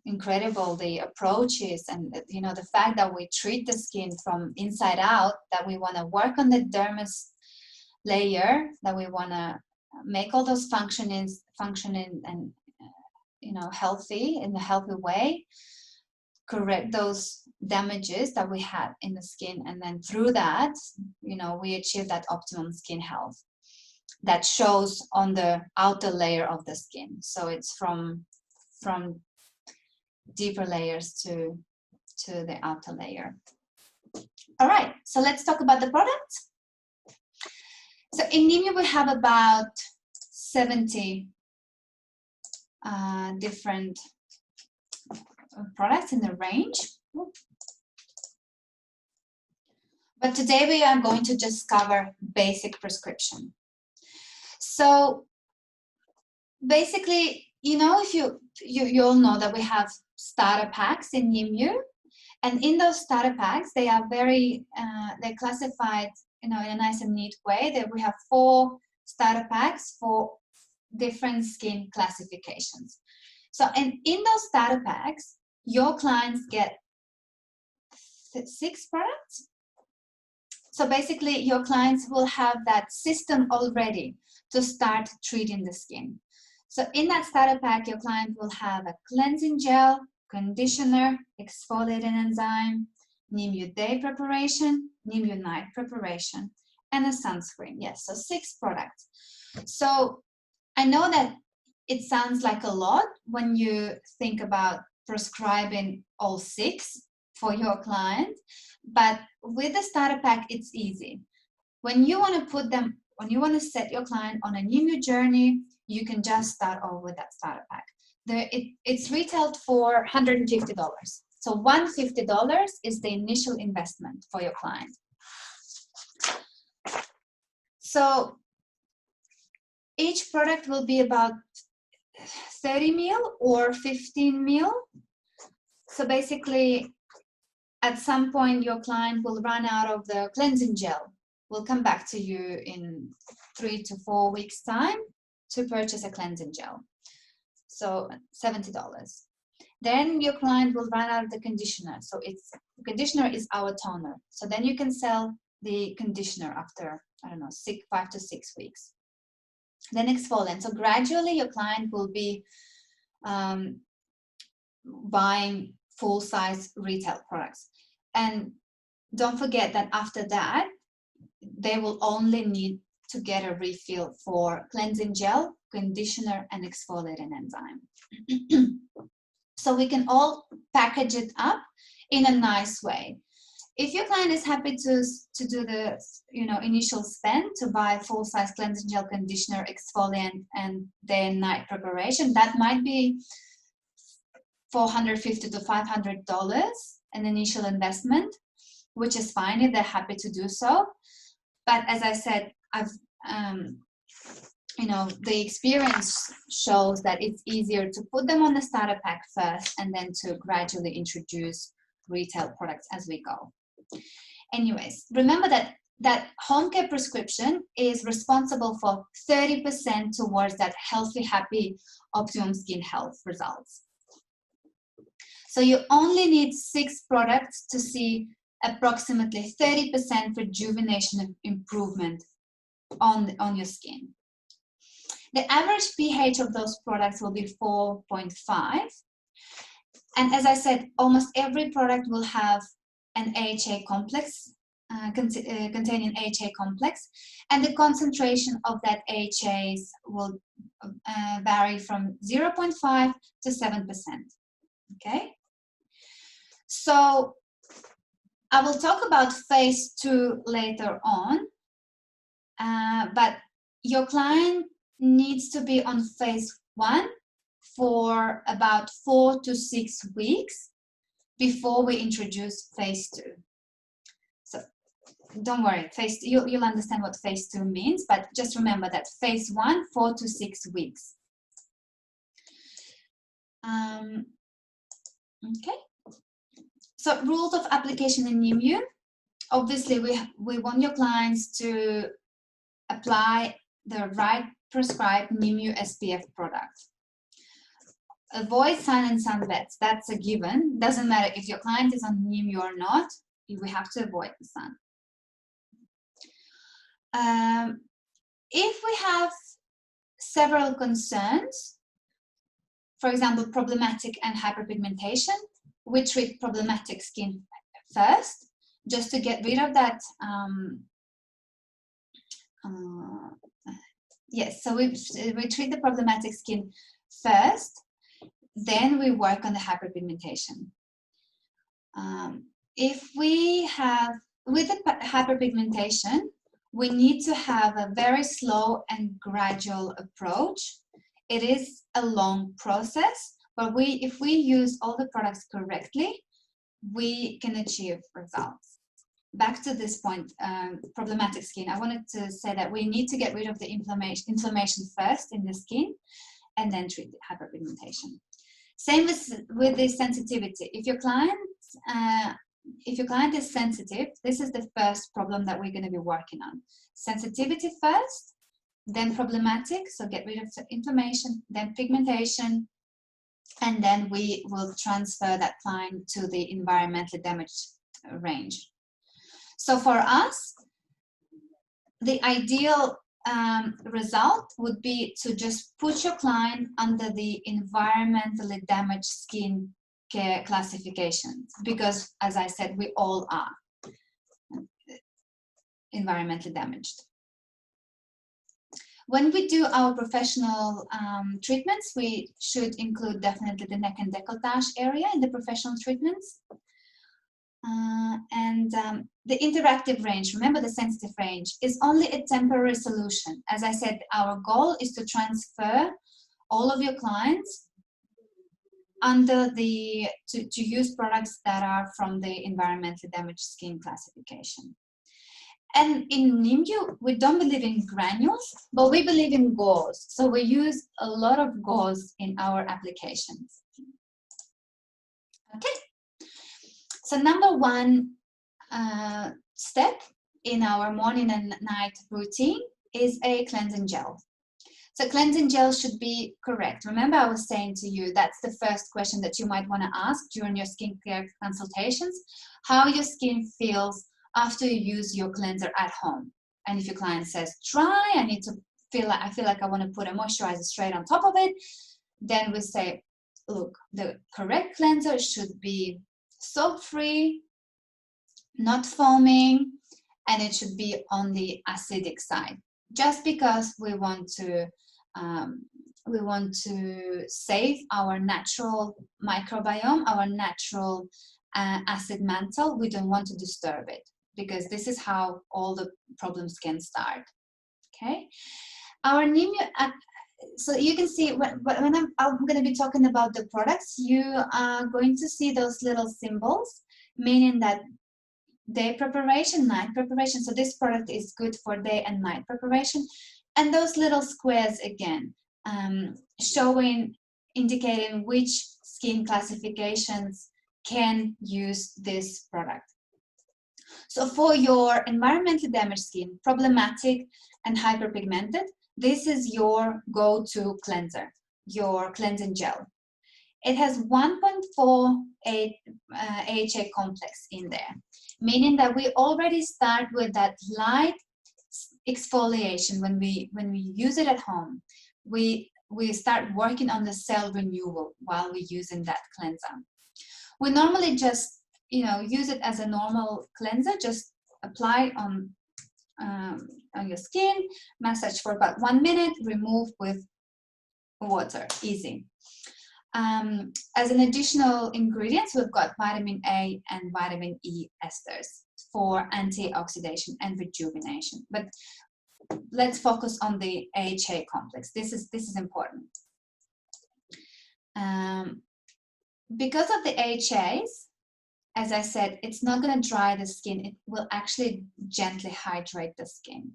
incredible the approach is, and the fact that we treat the skin from inside out, that we want to work on the dermis layer, that we want to make all those functioning and healthy in a healthy way, correct those damages that we had in the skin, and then through that we achieve that optimum skin health that shows on the outer layer of the skin. So it's from deeper layers to the outer layer. All right, so let's talk about the product. So in Nimue we have about 70 different products in the range. But today we are going to just cover basic prescription. So basically, if you all know that we have starter packs in Nimue, and in those starter packs they are they're classified in a nice and neat way. That we have 4 starter packs for different skin classifications. So and in those starter packs your clients get 6 products. So basically your clients will have that system already to start treating the skin. So in that starter pack, your client will have a cleansing gel, conditioner, exfoliating enzyme, Nimue Day preparation, Nimue Night preparation, and a sunscreen. Yes, so 6 products. So I know that it sounds like a lot when you think about prescribing all 6 for your client, but with the starter pack, it's easy. When you want to set your client on a Nimue journey, you can just start off with that starter pack. It's retailed for $150. So $150 is the initial investment for your client. So each product will be about 30 ml or 15 ml. So basically, at some point, your client will run out of the cleansing gel. We'll come back to you in 3 to 4 weeks' time to purchase a cleansing gel. So $70. Then your client will run out of the conditioner. So the conditioner is our toner. So then you can sell the conditioner after, 5 to 6 weeks. Then exfoliant. So gradually your client will be buying full-size retail products. And don't forget that after that, they will only need to get a refill for cleansing gel, conditioner, and exfoliating enzyme. So we can all package it up in a nice way. If your client is happy to do the initial spend to buy full-size cleansing gel, conditioner, exfoliant, and day and night preparation, that might be $450 to $500 an initial investment, which is fine if they're happy to do so. But as I said, the experience shows that it's easier to put them on the starter pack first and then to gradually introduce retail products as we go. Anyways, remember that home care prescription is responsible for 30% towards that healthy, happy, optimum skin health results. So you only need 6 products to see approximately 30% rejuvenation improvement on your skin. The average pH of those products will be 4.5. And as I said, almost every product will have an AHA complex, containing AHA complex, and the concentration of that AHAs will vary from 0.5 to 7%. Okay? So I will talk about phase 2 later on, but your client needs to be on phase 1 for about 4 to 6 weeks before we introduce phase 2. So don't worry, you'll understand what phase 2 means, but just remember that phase 1, 4 to 6 weeks. Okay. So rules of application in Nimue. Obviously, we want your clients to apply the right prescribed Nimue SPF product. Avoid sun and sunbeds. That's a given. Doesn't matter if your client is on Nimue or not. We have to avoid the sun. If we have several concerns, for example, problematic and hyperpigmentation, we treat problematic skin first, just to get rid of that. Yes, so we treat the problematic skin first, then we work on the hyperpigmentation. If we have, with the hyperpigmentation, we need to have a very slow and gradual approach. It is a long process, but if we use all the products correctly, we can achieve results. Back to this point, problematic skin, I wanted to say that we need to get rid of the inflammation first in the skin and then treat the hyperpigmentation. Same with the sensitivity. If your client is sensitive, this is the first problem that we're going to be working on. Sensitivity first, then problematic, so get rid of the inflammation, then pigmentation, and then we will transfer that client to the environmentally damaged range. So for us, the ideal result would be to just put your client under the environmentally damaged skin care classifications, because as I said, we all are environmentally damaged. When we do our professional treatments, we should include definitely the neck and décolletage area in the professional treatments. The interactive range, remember the sensitive range, is only a temporary solution. As I said, our goal is to transfer all of your clients under the, to use products that are from the environmentally damaged skin classification. And in Nimue, we don't believe in granules, but we believe in gauze. So we use a lot of gauze in our applications. Okay. So number one step in our morning and night routine is a cleansing gel. So cleansing gel should be correct. Remember I was saying to you, that's the first question that you might want to ask during your skincare consultations, how your skin feels after you use your cleanser at home. And if your client says dry, I feel like I want to put a moisturizer straight on top of it, then we say, look, the correct cleanser should be soap-free, not foaming, and it should be on the acidic side. Just because we want to save our natural microbiome, our natural acid mantle, we don't want to disturb it, because this is how all the problems can start. Okay, our Nimue. So you can see when I'm going to be talking about the products, you are going to see those little symbols, meaning that day preparation, night preparation. So this product is good for day and night preparation. And those little squares again, indicating which skin classifications can use this product. So for your environmentally damaged skin, problematic and hyperpigmented, this is your go-to cleanser, your cleansing gel. It has 1.4 AHA complex in there, meaning that we already start with that light exfoliation when we use it at home. We start working on the cell renewal while we're using that cleanser. We normally just use it as a normal cleanser, just apply on your skin, massage for about 1 minute, remove with water, easy. As an additional ingredients, we've got vitamin A and vitamin E esters for antioxidation and rejuvenation. But let's focus on the AHA complex. This is important. Because of the AHAs, as I said, it's not going to dry the skin. It will actually gently hydrate the skin.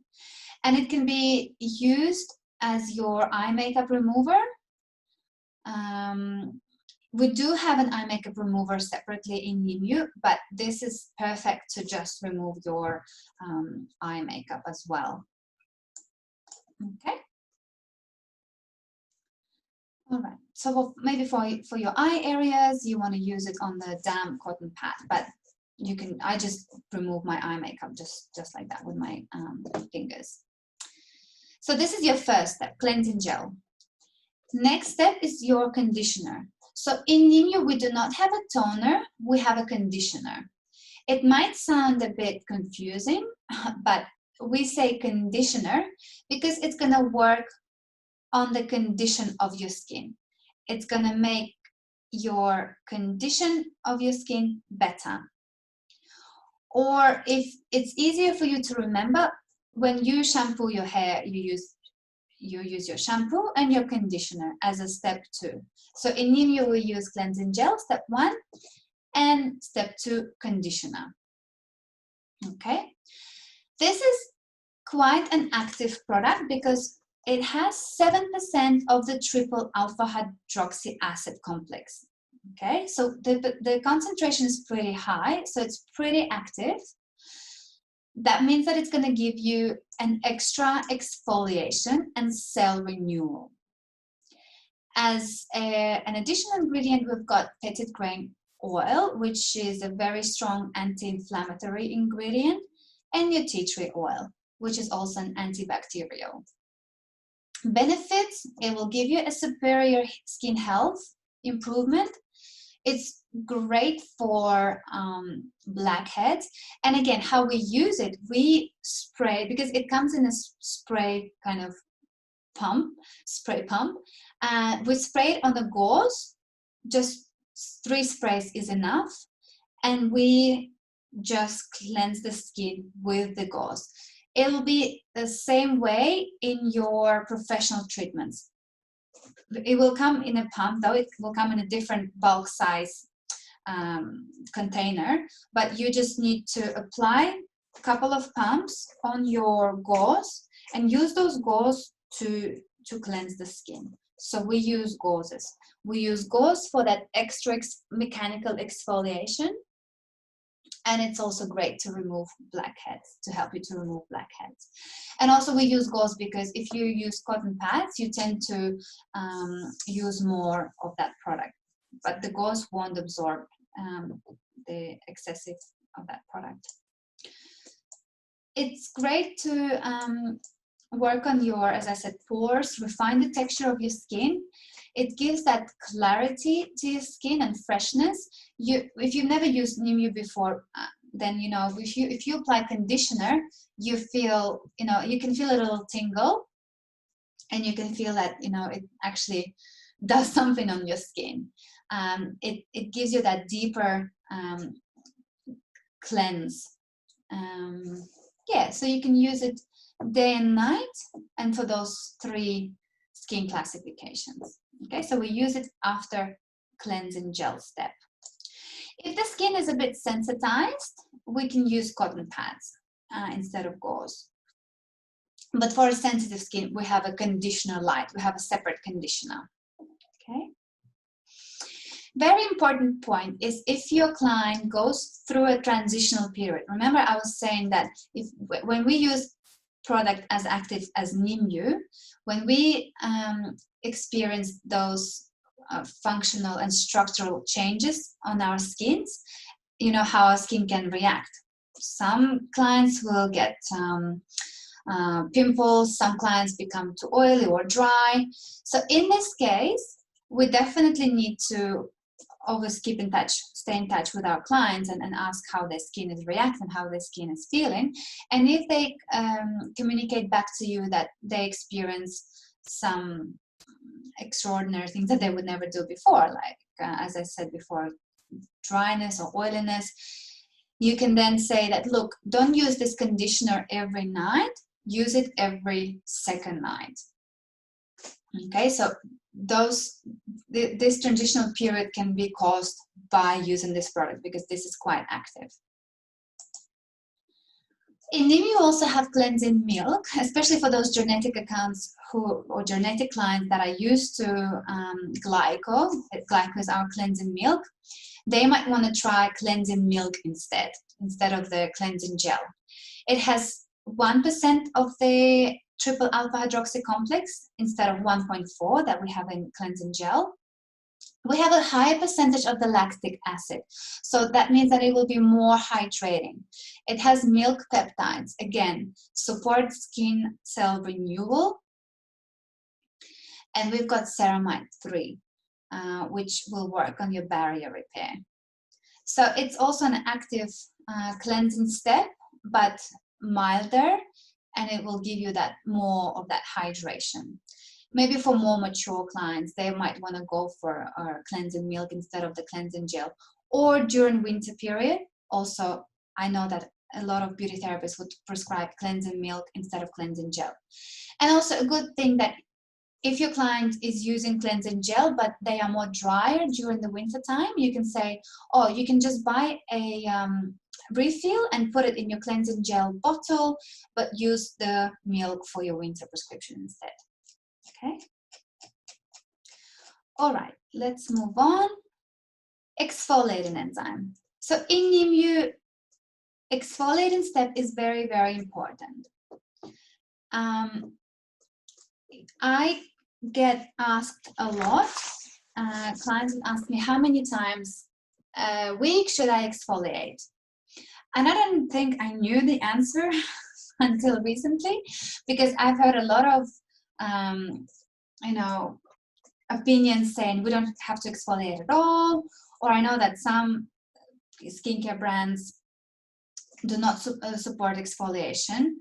And it can be used as your eye makeup remover. We do have an eye makeup remover separately in Nimue, but this is perfect to just remove your eye makeup as well. Okay. All right. So maybe for your eye areas, you want to use it on the damp cotton pad, but you can. I just remove my eye makeup just like that with my fingers. So this is your first step, cleansing gel. Next step is your conditioner. So in Nimue, we do not have a toner, we have a conditioner. It might sound a bit confusing, but we say conditioner because it's going to work on the condition of your skin. It's going to make your condition of your skin better. Or if it's easier for you to remember, when you shampoo your hair, you use your shampoo and your conditioner as a step 2. So in Nimue, we use cleansing gel, step 1, and step 2, conditioner. Okay. This is quite an active product because it has 7% of the triple alpha hydroxy acid complex. Okay, so the concentration is pretty high, so it's pretty active. That means that it's going to give you an extra exfoliation and cell renewal. As an additional ingredient, we've got petit grain oil, which is a very strong anti-inflammatory ingredient, and your tea tree oil, which is also an antibacterial. Benefits, it will give you a superior skin health improvement. It's great for blackheads. And again, how we use it, we spray, because it comes in a spray kind of pump, spray pump. We spray it on the gauze, just 3 sprays is enough. And we just cleanse the skin with the gauze. It'll be the same way in your professional treatments. It will come in a pump, though it will come in a different bulk size container, but you just need to apply a couple of pumps on your gauze and use those gauze to cleanse the skin. So we use gauzes. We use gauze for that extra mechanical exfoliation, and it's also great to remove blackheads, to help you to remove blackheads. And also we use gauze because if you use cotton pads, you tend to use more of that product, but the gauze won't absorb the excessive of that product. It's great to work on your, as I said, pores, refine the texture of your skin. It gives that clarity to your skin and freshness. If you've never used Nimue before, then you know if you apply conditioner, you feel, you can feel a little tingle, and you can feel that it actually does something on your skin. It gives you that deeper cleanse. Yeah, so you can use it day and night, and for those 3 skin classifications. Okay, so we use it after cleansing gel step. If the skin is a bit sensitized, we can use cotton pads instead of gauze. But for a sensitive skin, we have a conditioner light. We have a separate conditioner. Okay. Very important point is if your client goes through a transitional period. Remember, I was saying that when we use product as active as Nimue, when we experience those functional and structural changes on our skins, how our skin can react. Some clients will get pimples, some clients become too oily or dry. So in this case, we definitely need to always keep in touch, stay in touch with our clients and ask how their skin is reacting, how their skin is feeling. And if they communicate back to you that they experience some extraordinary things that they would never do before, like, as I said before, dryness or oiliness, you can then say that, look, don't use this conditioner every night, use it every second night. Okay, so this transitional period can be caused by using this product because this is quite active. In Nimue, you also have cleansing milk, especially for those genetic accounts or genetic clients that are used to glyco. Glyco is our cleansing milk. They might want to try cleansing milk instead of the cleansing gel. It has 1% of the triple alpha hydroxy complex instead of 1.4 that we have in cleansing gel. We have a higher percentage of the lactic acid, so that means that it will be more hydrating. It has milk peptides, again, support skin cell renewal. And we've got ceramide 3, which will work on your barrier repair. So it's also an active cleansing step, but milder, and it will give you that more of that hydration. Maybe for more mature clients, they might want to go for cleansing milk instead of the cleansing gel. Or during winter period, also, I know that a lot of beauty therapists would prescribe cleansing milk instead of cleansing gel. And also a good thing that if your client is using cleansing gel, but they are more drier during the winter time, you can say, oh, you can just buy a refill and put it in your cleansing gel bottle, but use the milk for your winter prescription instead. Okay. All right, let's move on. Exfoliating enzyme. So in Nimue, exfoliating step is very, very important. I get asked a lot. Clients ask me how many times a week should I exfoliate? And I don't think I knew the answer until recently, because I've heard a lot of opinions saying we don't have to exfoliate at all, or I know that some skincare brands do not support exfoliation.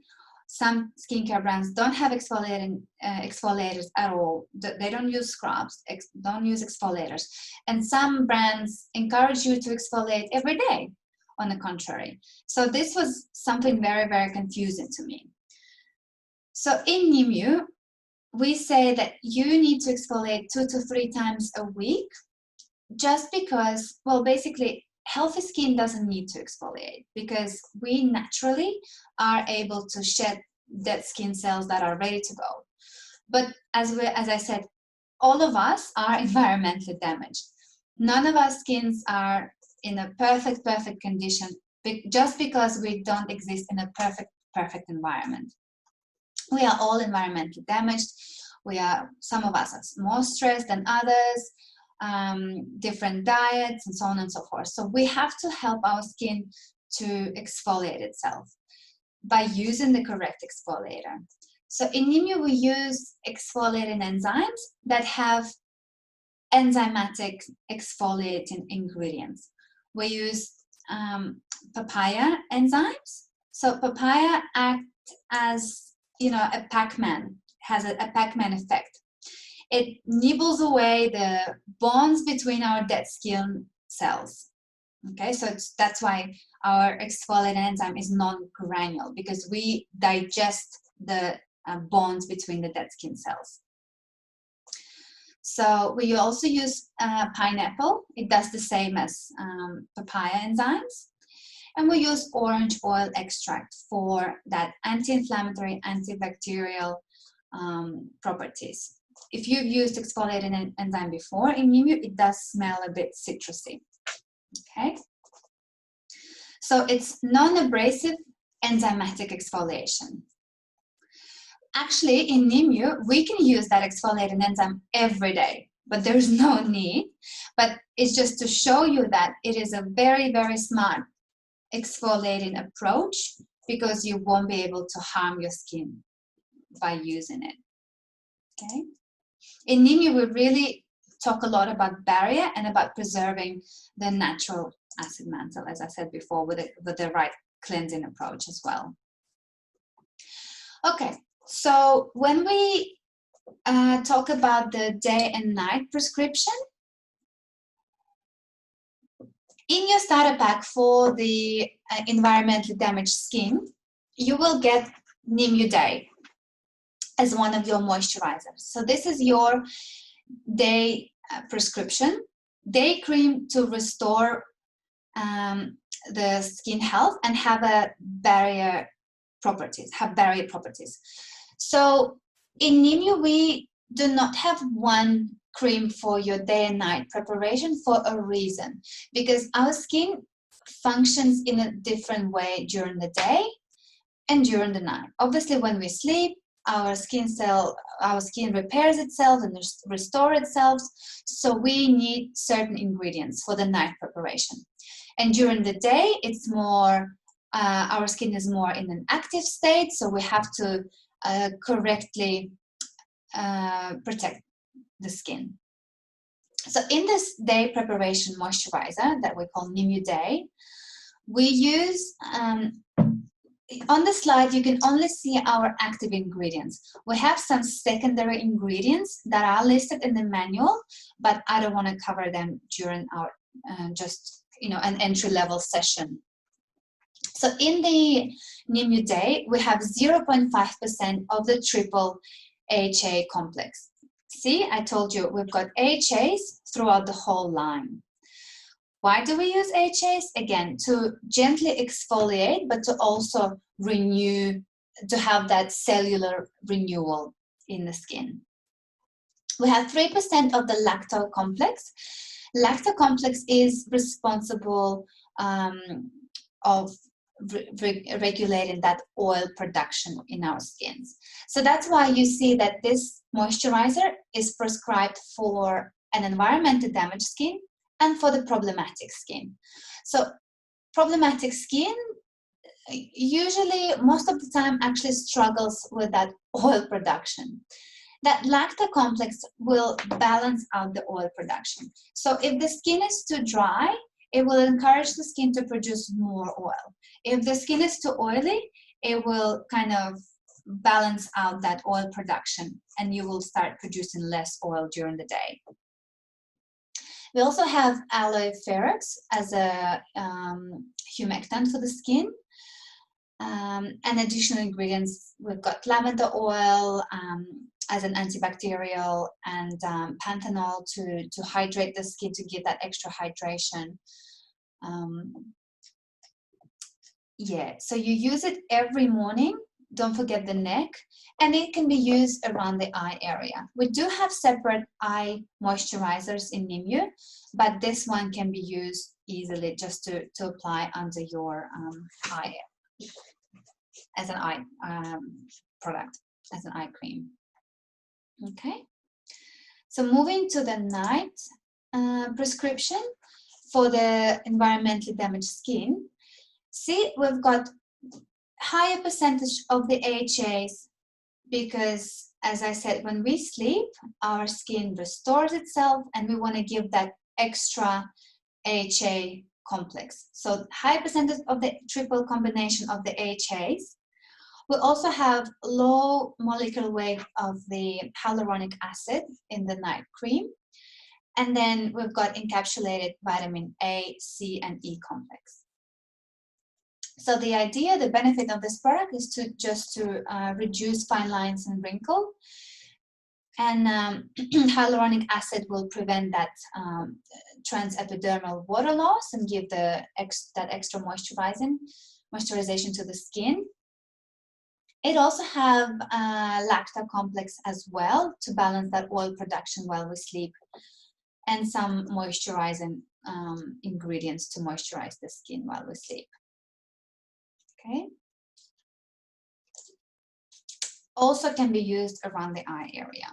Some skincare brands don't have exfoliators at all. They don't use scrubs, don't use exfoliators. And some brands encourage you to exfoliate every day, on the contrary. So this was something very, very confusing to me. So in Nimue, we say that you need to exfoliate 2 to 3 times a week, just because, well, basically, healthy skin doesn't need to exfoliate because we naturally are able to shed dead skin cells that are ready to go. But as I said, all of us are environmentally damaged. None of our skins are in a perfect condition just because we don't exist in a perfect environment. We are all environmentally damaged. Some of us are more stressed than others, different diets, and so on and so forth. So we have to help our skin to exfoliate itself by using the correct exfoliator. So in Nimue, we use exfoliating enzymes that have enzymatic exfoliating ingredients. We use papaya enzymes. So papaya acts as, a Pac-Man, has a Pac-Man effect. It nibbles away the bonds between our dead skin cells. Okay, so that's why our exfoliating enzyme is non-granule, because we digest the bonds between the dead skin cells. So we also use pineapple. It does the same as papaya enzymes. And we use orange oil extract for that anti-inflammatory, antibacterial properties. If you've used exfoliating enzyme before in Nimue, it does smell a bit citrusy. Okay. So it's non-abrasive enzymatic exfoliation. Actually, in Nimue, we can use that exfoliating enzyme every day, but there's no need. But it's just to show you that it is a very, very smart exfoliating approach, because you won't be able to harm your skin by using it. Okay. In Nimue, we really talk a lot about barrier and about preserving the natural acid mantle, as I said before, with the right cleansing approach as well. Okay, so when we talk about the day and night prescription, in your starter pack for the environmentally damaged skin, you will get Nimue Day as one of your moisturizers. So this is your day prescription, day cream to restore the skin health and have barrier properties. So in Nimue, we do not have one cream for your day and night preparation for a reason, because our skin functions in a different way during the day and during the night. Obviously, when we sleep, our skin repairs itself and restores itself. So we need certain ingredients for the night preparation. And during the day, it's more, our skin is more in an active state. So we have to correctly protect the skin. So in this day preparation moisturizer that we call Nimue Day, we use, on the slide, you can only see our active ingredients. We have some secondary ingredients that are listed in the manual, but I don't want to cover them during our an entry-level session. So in the Nimue Day, we have 0.5% of the triple HA complex. See, I told you we've got HAs throughout the whole line. Why do we use HAs? Again, to gently exfoliate, but to also renew, to have that cellular renewal in the skin. We have 3% of the lacto complex. Lacto complex is responsible of regulating that oil production in our skins. So that's why you see that this moisturizer is prescribed for an environmentally damaged skin and for the problematic skin. So problematic skin usually, most of the time, actually struggles with that oil production. That lacto complex will balance out the oil production. So if the skin is too dry, it will encourage the skin to produce more oil. If the skin is too oily, it will kind of balance out that oil production and you will start producing less oil during the day. We also have aloe ferrex as a humectant for the skin. And additional ingredients, we've got lavender oil as an antibacterial and panthenol to hydrate the skin, to give that extra hydration. So you use it every morning. Don't forget the neck, and it can be used around the eye area. We do have separate eye moisturizers in Nimue, but this one can be used easily just to apply under your eye as an eye product, as an eye cream. Okay, so moving to the night prescription for the environmentally damaged skin. See, we've got higher percentage of the HAs because, as I said, when we sleep, our skin restores itself and we want to give that extra HA complex. So high percentage of the triple combination of the HAs. We also have low molecular weight of the hyaluronic acid in the night cream. And then we've got encapsulated vitamin A, C, and E complex. So the idea, the benefit of this product is to reduce fine lines and wrinkle. And hyaluronic acid will prevent that transepidermal water loss and give that extra moisturization to the skin. It also have lacto complex as well to balance that oil production while we sleep, and some moisturizing ingredients to moisturize the skin while we sleep. Okay. Also can be used around the eye area.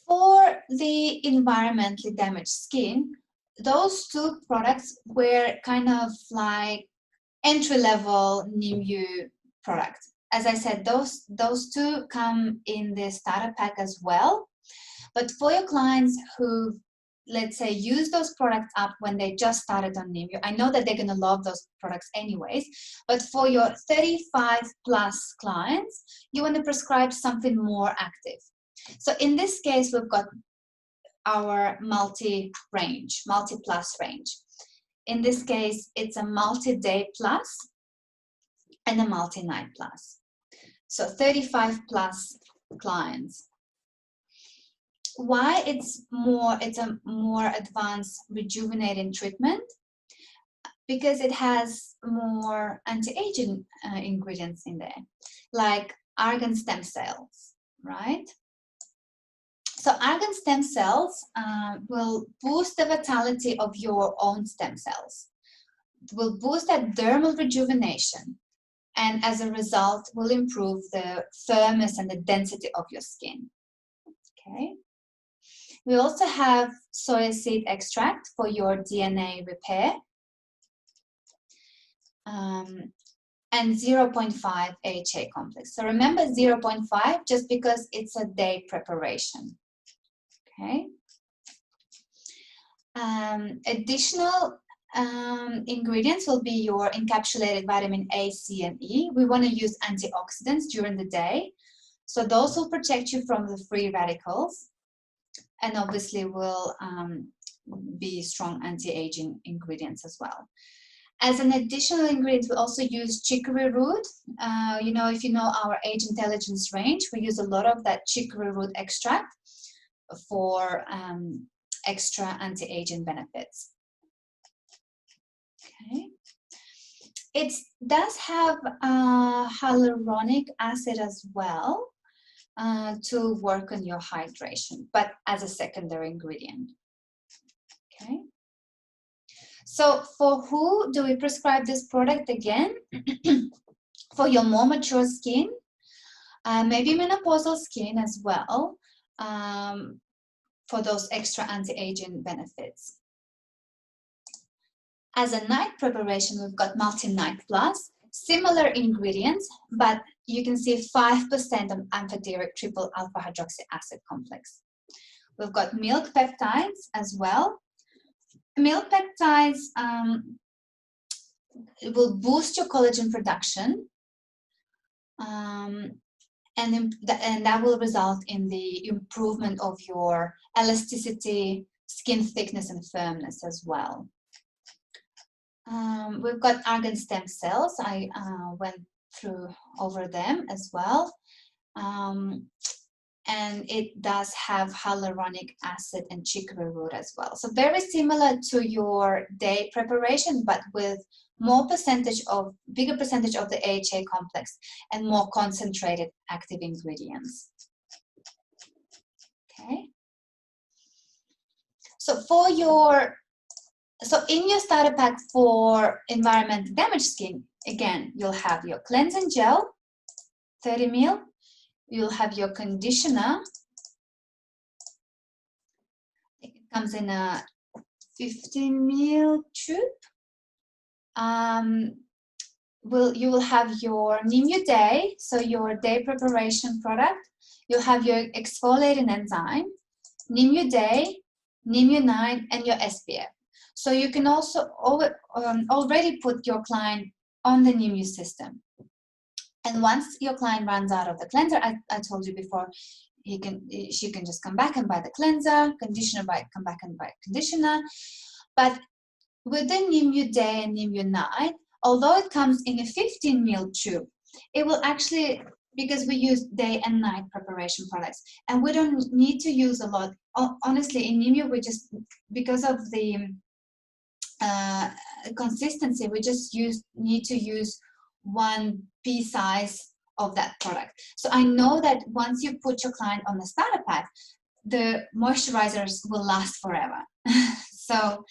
For the environmentally damaged skin, those two products were kind of like entry-level Nimue products. As I said, those two come in the starter pack as well. But for your clients who, let's say, use those products up when they just started on Nimue, I know that they're going to love those products anyways, but for your 35 plus clients, you want to prescribe something more active. So in this case, we've got our multi-plus range. In this case, it's a multi-day plus and a multi-night plus. So 35 plus clients. Why it's a more advanced rejuvenating treatment? Because it has more anti-aging ingredients in there, like argan stem cells, right? So argan stem cells will boost the vitality of your own stem cells, will boost that dermal rejuvenation, and as a result will improve the firmness and the density of your skin. Okay. We also have soya seed extract for your DNA repair, and 0.5 AHA complex. So remember 0.5 just because it's a day preparation. Okay. Additional ingredients will be your encapsulated vitamin A, C, and E. We want to use antioxidants during the day. So those will protect you from the free radicals, and obviously will be strong anti-aging ingredients as well. As an additional ingredient, we also use chicory root. You know, if you know our age intelligence range, we use a lot of that chicory root extract for extra anti-aging benefits. Okay. It does have hyaluronic acid as well to work on your hydration, but as a secondary ingredient. Okay. So for who do we prescribe this product again? For your more mature skin, maybe menopausal skin as well, for those extra anti-aging benefits. As a night preparation, we've got Multi-Night Plus, similar ingredients, but you can see 5% of amphoteric triple alpha hydroxy acid complex. We've got milk peptides as well. Milk peptides it will boost your collagen production, and that will result in the improvement of your elasticity, skin thickness, and firmness as well. We've got argan stem cells. I went through over them as well. And it does have hyaluronic acid and chicory root as well. So very similar to your day preparation, but with more bigger percentage of the AHA complex and more concentrated active ingredients. Okay. So in your starter pack for environmentally damaged skin, again, you'll have your cleansing gel, 30 ml. You'll have your conditioner. It comes in a 15 ml tube. You will have your Nimue Day, so your day preparation product. You'll have your exfoliating enzyme, Nimue Day, Nimue Night, and your SPF. So you can also already put your client on the Nimue system. And once your client runs out of the cleanser, I told you before, she can just come back and buy the cleanser, conditioner, come back and buy conditioner. But with the Nimue Day and Nimue Night, although it comes in a 15 ml tube, it will actually, because we use day and night preparation products, and we don't need to use a lot. Honestly, in Nimue, we just, because of the consistency, we just need to use one pea size of that product. So I know that once you put your client on the starter pack, the moisturizers will last forever. So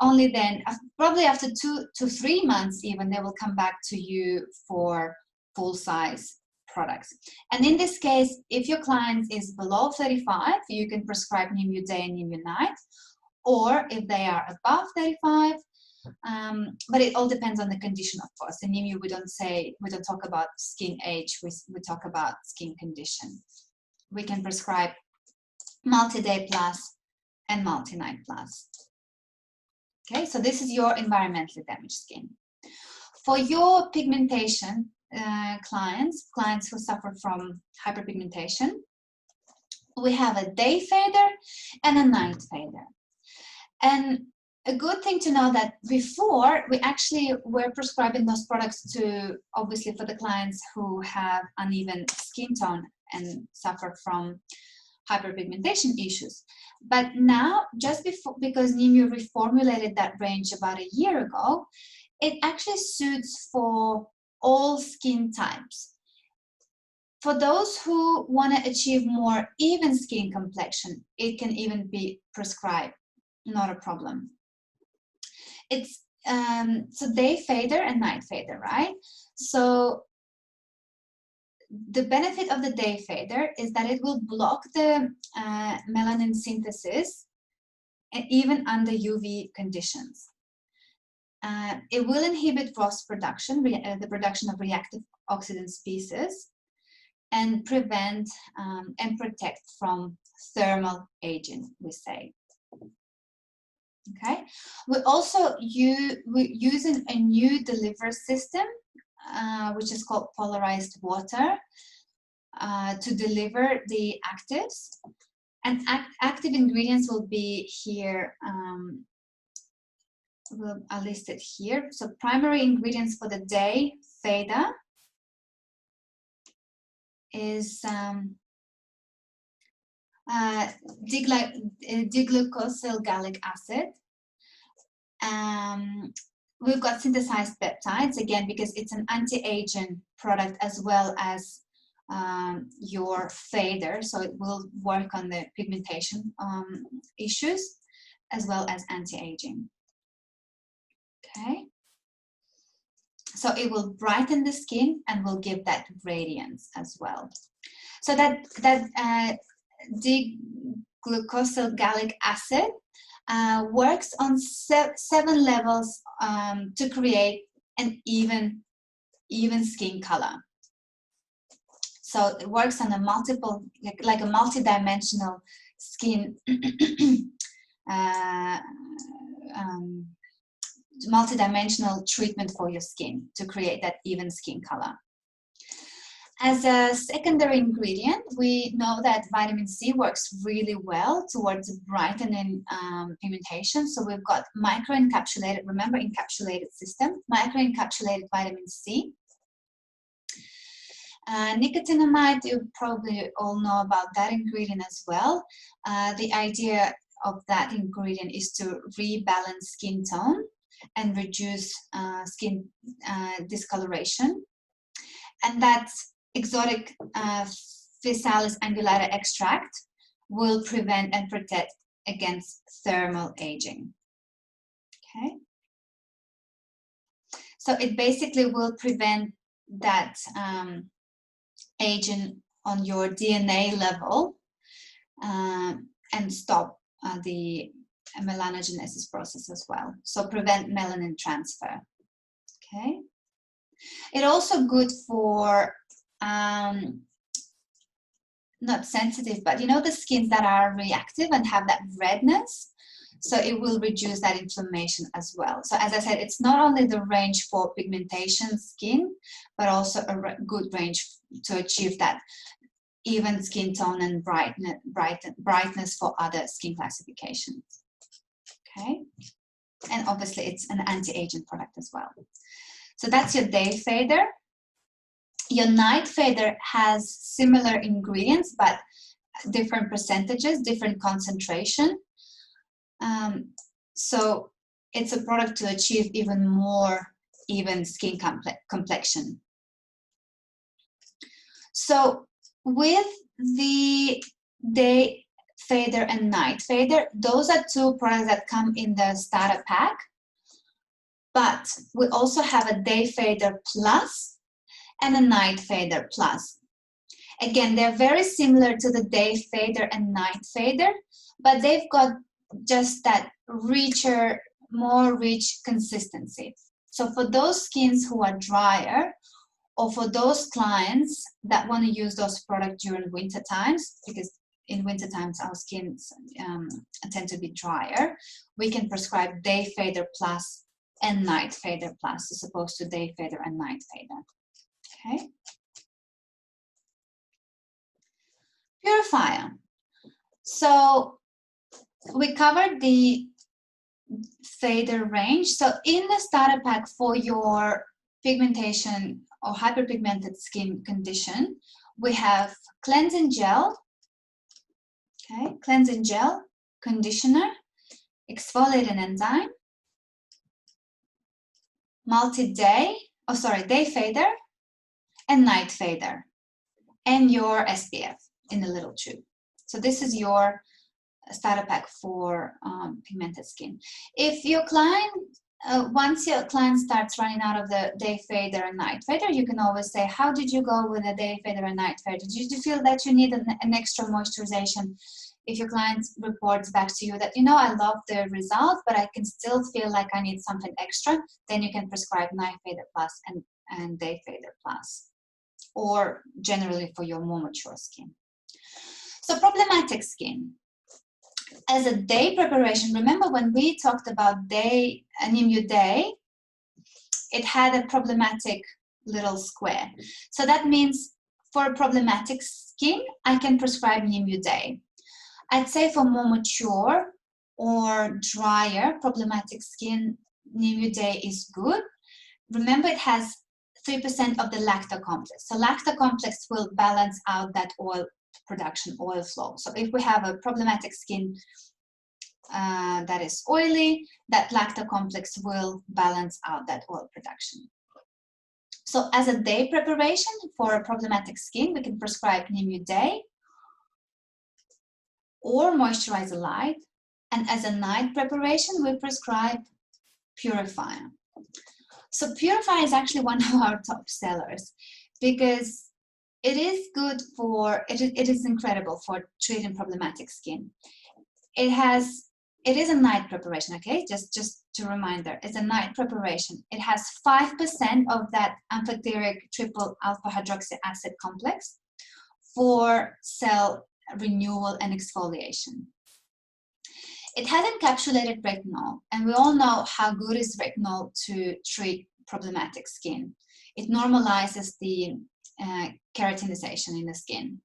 only then, probably after 2 to 3 months even, they will come back to you for full size products. And in this case, if your client is below 35, you can prescribe Nimue Day and Nimue Night, or if they are above 35, but it all depends on the condition, of course. In Nimue, we don't talk about skin age, we talk about skin condition. We can prescribe Multi-Day Plus and Multi-Night Plus. Okay, so this is your environmentally damaged skin. For your pigmentation clients who suffer from hyperpigmentation, we have a day fader and a night fader. And a good thing to know that before we actually were prescribing those products to, obviously, for the clients who have uneven skin tone and suffer from hyperpigmentation issues. But now, just before, because Nimue reformulated that range about a year ago, it actually suits for all skin types. For those who want to achieve more even skin complexion, it can even be prescribed, not a problem. It's so day fader and night fader, right? So the benefit of the day fader is that it will block the melanin synthesis even under UV conditions. It will inhibit ROS production, the production of reactive oxidant species, and prevent and protect from thermal aging, we say. Okay, we're using a new delivery system, which is called polarized water, to deliver the actives. And active ingredients will be here, are listed here. So primary ingredients for the day fader is diglycosyl gallic acid. We've got synthesized peptides, again, because it's an anti-aging product as well as your fader, so it will work on the pigmentation issues as well as anti-aging. Okay, so it will brighten the skin and will give that radiance as well. So that diglycosyl gallic acid works on 7 levels to create an even skin color. So it works on a multiple, like a multi-dimensional skin, multi-dimensional treatment for your skin to create that even skin color. As a secondary ingredient, we know that vitamin C works really well towards brightening pigmentation. So we've got microencapsulated, remember encapsulated system, microencapsulated vitamin C. Nicotinamide, you probably all know about that ingredient as well. The idea of that ingredient is to rebalance skin tone and reduce skin discoloration. And that exotic Physalis angulata extract will prevent and protect against thermal aging. Okay. So it basically will prevent that aging on your DNA level and stop the melanogenesis process as well. So prevent melanin transfer. Okay. It's also good for not sensitive, but you know the skins that are reactive and have that redness. So it will reduce that inflammation as well. So as I said, it's not only the range for pigmentation skin, but also a good range to achieve that even skin tone and brightness for other skin classifications. Okay, and obviously it's an anti-aging product as well. So that's your day fader. Your night fader has similar ingredients, but different percentages, different concentration. So it's a product to achieve even more even skin complexion. So with the day fader and night fader, those are 2 products that come in the starter pack. But we also have a day fader plus and a night fader plus. Again, they're very similar to the day fader and night fader, but they've got just that richer, more rich consistency. So for those skins who are drier, or for those clients that want to use those products during winter times, because in winter times our skins tend to be drier, we can prescribe day fader plus and night fader plus as opposed to day fader and night fader. Okay. Purifier. So we covered the fader range. So in the starter pack for your pigmentation or hyperpigmented skin condition, we have cleansing gel, okay, cleansing gel, conditioner, exfoliating enzyme, multi-day, day fader, and night fader, and your SPF in a little tube. So this is your starter pack for pigmented skin. If your client, once your client starts running out of the day fader and night fader, you can always say, how did you go with the day fader and night fader? Did you feel that you need an extra moisturization? If your client reports back to you that, you know, I love the result, but I can still feel like I need something extra, then you can prescribe night fader plus and day fader plus, or generally for your more mature skin. So problematic skin. As a day preparation, remember when we talked about day, Nimue day, it had a problematic little square. So that means for problematic skin, I can prescribe Nimue day. I'd say for more mature or drier problematic skin, Nimue day is good. Remember, it has 3% of the lacto complex. So lacto complex will balance out that oil production, oil flow. So if we have a problematic skin that is oily, that lacto complex will balance out that oil production. So as a day preparation for a problematic skin, we can prescribe Nimue day or Moisturizer Light. And as a night preparation, we prescribe Purifier. So Purifier is actually one of our top sellers because it is good for, it is incredible for treating problematic skin. It is a night preparation, okay? Just to reminder, it's a night preparation. It has 5% of that amphoteric triple alpha hydroxy acid complex for cell renewal and exfoliation. It has encapsulated retinol, and we all know how good is retinol to treat problematic skin. It normalizes the keratinization in the skin.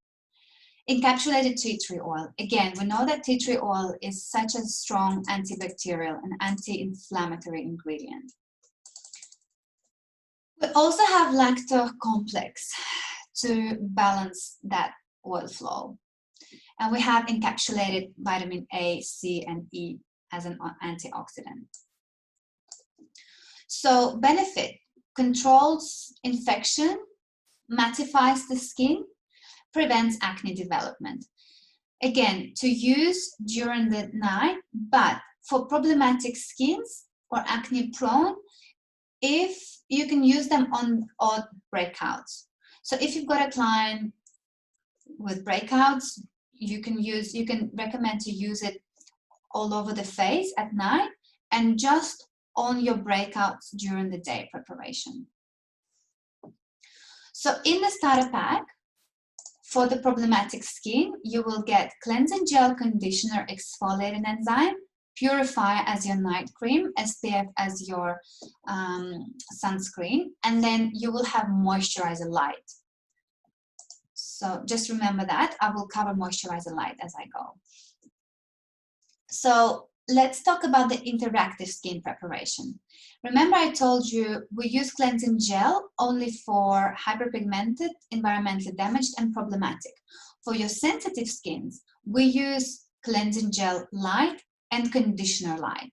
Encapsulated tea tree oil. Again, we know that tea tree oil is such a strong antibacterial and anti-inflammatory ingredient. We also have lacto complex to balance that oil flow. And we have encapsulated vitamin A, C, and E as an antioxidant. So benefit: controls infection, mattifies the skin, prevents acne development. Again, to use during the night, but for problematic skins or acne prone, if you can use them on odd breakouts. So if you've got a client with breakouts, you can recommend to use it all over the face at night and just on your breakouts during the day preparation. So in the starter pack, for the problematic skin, you will get cleansing gel, conditioner, exfoliating enzyme, Purifier as your night cream, SPF as your sunscreen, and then you will have Moisturizer Light. So just remember that. I will cover Moisturizer Light as I go. So let's talk about the interactive skin preparation. Remember I told you we use cleansing gel only for hyperpigmented, environmentally damaged, and problematic. For your sensitive skins, we use cleansing gel light and conditioner light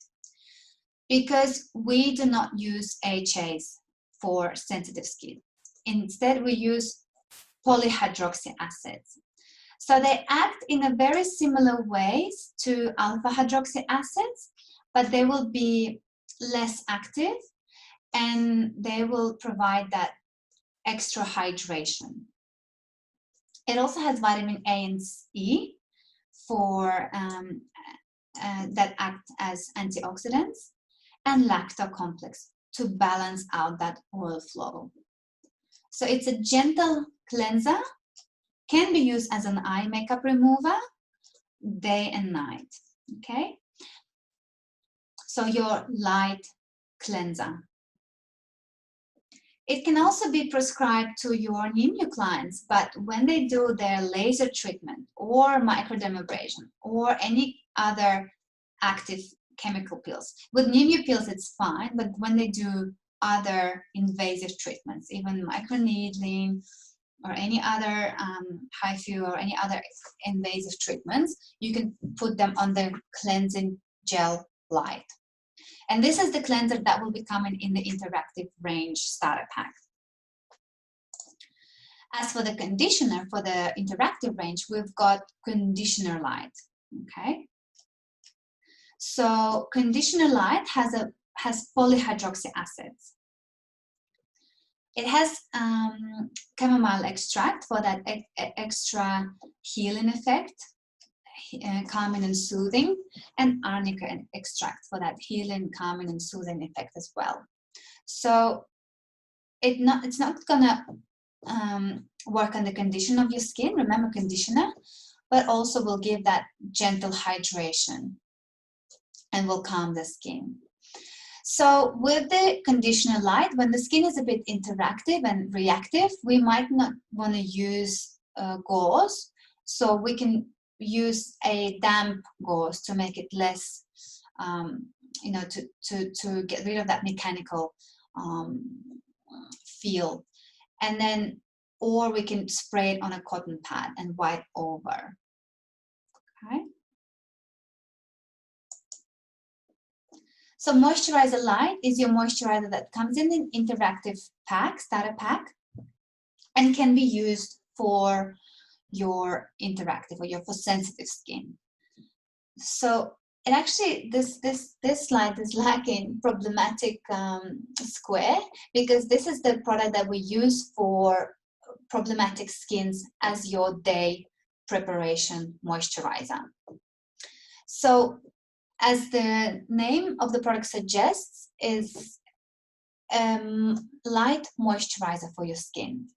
because we do not use HAs for sensitive skin. Instead, we use polyhydroxy acids. So they act in a very similar ways to alpha hydroxy acids, but they will be less active and they will provide that extra hydration. It also has vitamin A and E for that act as antioxidants, and lacto complex to balance out that oil flow. So it's a gentle cleanser, can be used as an eye makeup remover day and night, okay? So your light cleanser. It can also be prescribed to your Nimue clients, but when they do their laser treatment or microdermabrasion or any other active chemical peels. With Nimue peels, it's fine, but when they do other invasive treatments, even microneedling or any other HIFU or any other invasive treatments, you can put them on the cleansing gel light. And this is the cleanser that will be coming in the interactive range starter pack. As for the conditioner for the interactive range, we've got conditioner light, okay? So conditioner light has polyhydroxy acids. It has chamomile extract for that extra healing effect, calming and soothing, and arnica extract for that healing, calming, and soothing effect as well. So it's not gonna work on the condition of your skin, remember conditioner, but also will give that gentle hydration and will calm the skin. So with the conditioner light, when the skin is a bit interactive and reactive, we might not want to use gauze, so we can use a damp gauze to make it less, you know, to get rid of that mechanical feel. And then, or we can spray it on a cotton pad and wipe over, okay? So moisturizer light is your moisturizer that comes in an interactive pack, starter pack, and can be used for your interactive or for sensitive skin. So it actually, this slide is lacking problematic square, because this is the product that we use for problematic skins as your day preparation moisturizer. So as the name of the product suggests, is light moisturizer for your skin.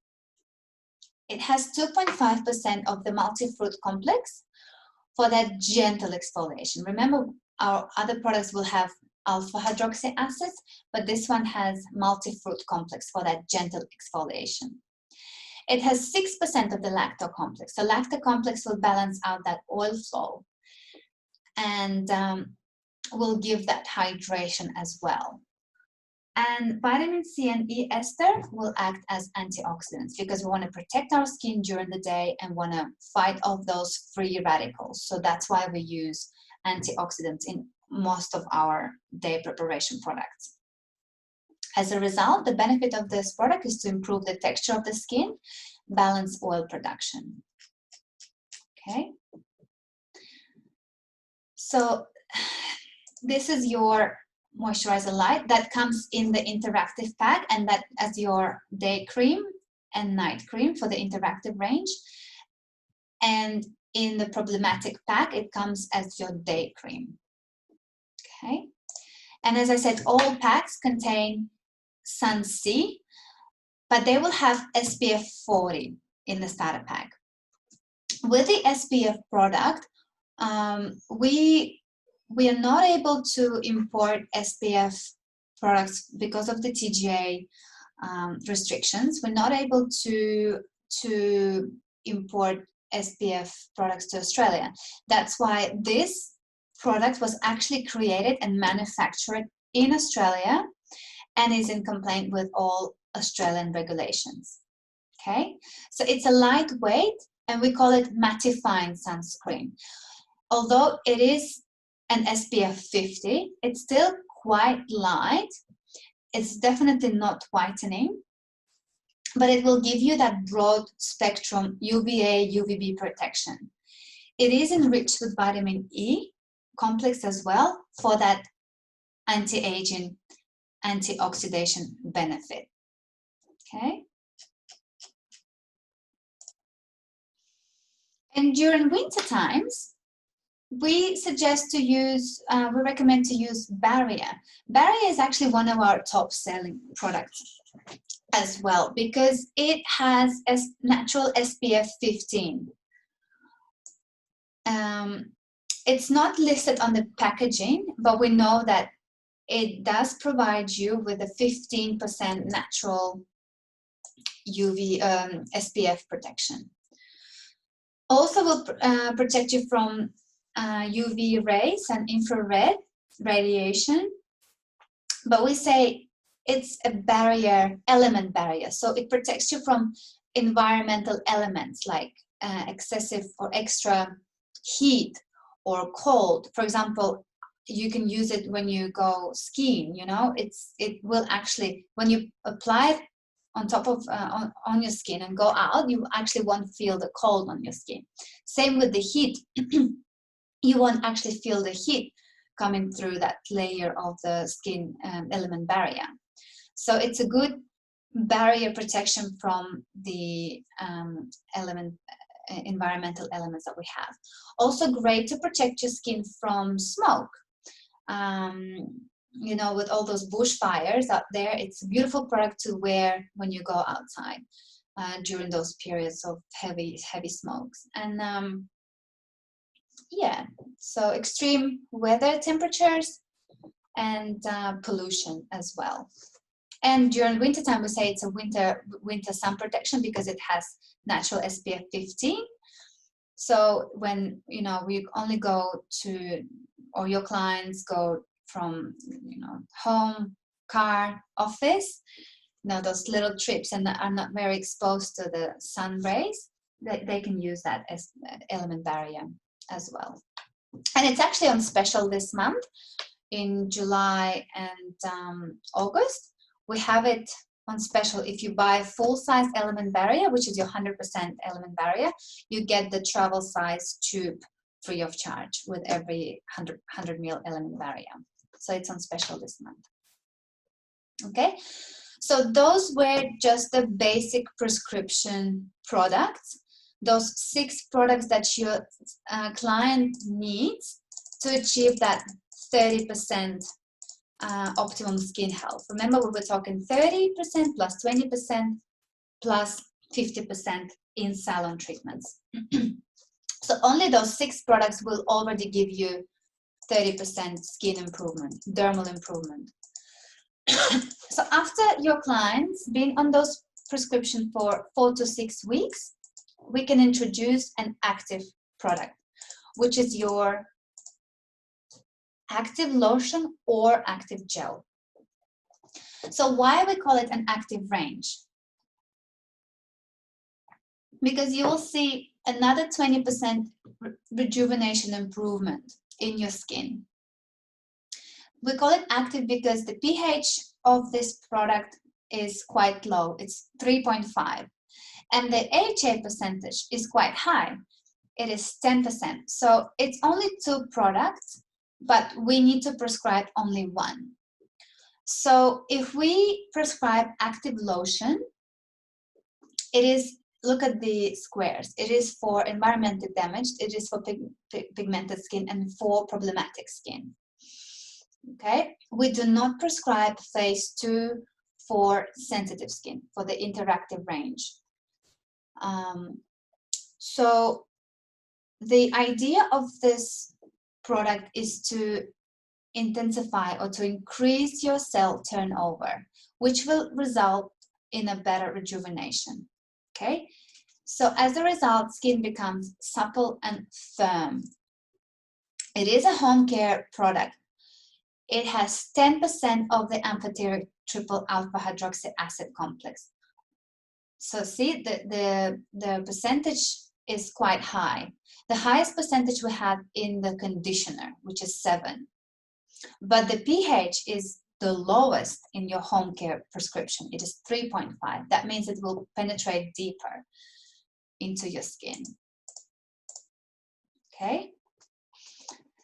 It has 2.5% of the multi-fruit complex for that gentle exfoliation. Remember, our other products will have alpha hydroxy acids, but this one has multi-fruit complex for that gentle exfoliation. It has 6% of the lacto complex. So lacto complex will balance out that oil flow and will give that hydration as well. And vitamin C and E ester will act as antioxidants, because we want to protect our skin during the day and want to fight off those free radicals. So that's why we use antioxidants in most of our day preparation products. As a result, the benefit of this product is to improve the texture of the skin, balance oil production. Okay. So this is your moisturizer light that comes in the interactive pack, and that as your day cream and night cream for the interactive range. And in the problematic pack, it comes as your day cream. Okay. And as I said, all packs contain Sun C, but they will have SPF 40 in the starter pack. With the SPF product, we are not able to import SPF products because of the TGA restrictions. We're not able to import SPF products to Australia. That's why this product was actually created and manufactured in Australia and is in compliance with all Australian regulations. Okay, so it's a lightweight, and we call it mattifying sunscreen. Although it is an SPF 50, it's still quite light. It's definitely not whitening, but it will give you that broad spectrum UVA, UVB protection. It is enriched with vitamin E complex as well for that anti-aging, antioxidation benefit. Okay. And during winter times, we suggest to use, we recommend to use Barrier. Barrier is actually one of our top selling products as well, because it has a natural SPF 15. It's not listed on the packaging, but we know that it does provide you with a 15% natural UV SPF protection. Also will protect you from UV rays and infrared radiation, but we say it's a barrier, element barrier. So it protects you from environmental elements like excessive or extra heat or cold. For example, you can use it when you go skiing, you know, it will actually, when you apply it on top of, on your skin and go out, you actually won't feel the cold on your skin. Same with the heat. You won't actually feel the heat coming through that layer of the skin element barrier. So it's a good barrier protection from the environmental elements that we have. Also great to protect your skin from smoke. You know, with all those bushfires out there, it's a beautiful product to wear when you go outside during those periods of heavy smokes. And yeah, so extreme weather temperatures and pollution as well. And during winter time, we say it's a winter sun protection because it has natural SPF 15. So when, you know, we only go to, or your clients go from, you know, home, car, office, you know, those little trips and are not very exposed to the sun rays, they can use that as element barrier as well. And it's actually on special this month in July and August. We have it on special. If you buy full size element barrier, which is your 100% element barrier, you get the travel size tube free of charge with every 100 ml element barrier. So it's on special this month. Okay, so those were just the basic prescription products. Those 6 products that your client needs to achieve that 30% optimum skin health. Remember, we were talking 30% plus 20% plus 50% in salon treatments. So only those 6 products will already give you 30% skin improvement, dermal improvement. So after your clients been on those prescription for 4 to 6 weeks, we can introduce an active product, which is your active lotion or active gel. So why we call it an active range? Because you will see another 20% rejuvenation improvement in your skin. We call it active because the pH of this product is quite low. It's 3.5. And the AHA percentage is quite high. It is 10%. So it's only 2 products, but we need to prescribe only 1. So if we prescribe active lotion, it is, look at the squares. It is for environmentally damaged, it is for pigmented skin, and for problematic skin. Okay, we do not prescribe phase 2 for sensitive skin, for the interactive range. So the idea of this product is to intensify or to increase your cell turnover, which will result in a better rejuvenation. Okay, so as a result, skin becomes supple and firm. It is a home care product. It has 10% of the amphoteric triple alpha hydroxy acid complex. So see, the percentage is quite high. The highest percentage we have in the conditioner, which is 7. But the pH is the lowest in your home care prescription. It is 3.5. That means it will penetrate deeper into your skin. Okay?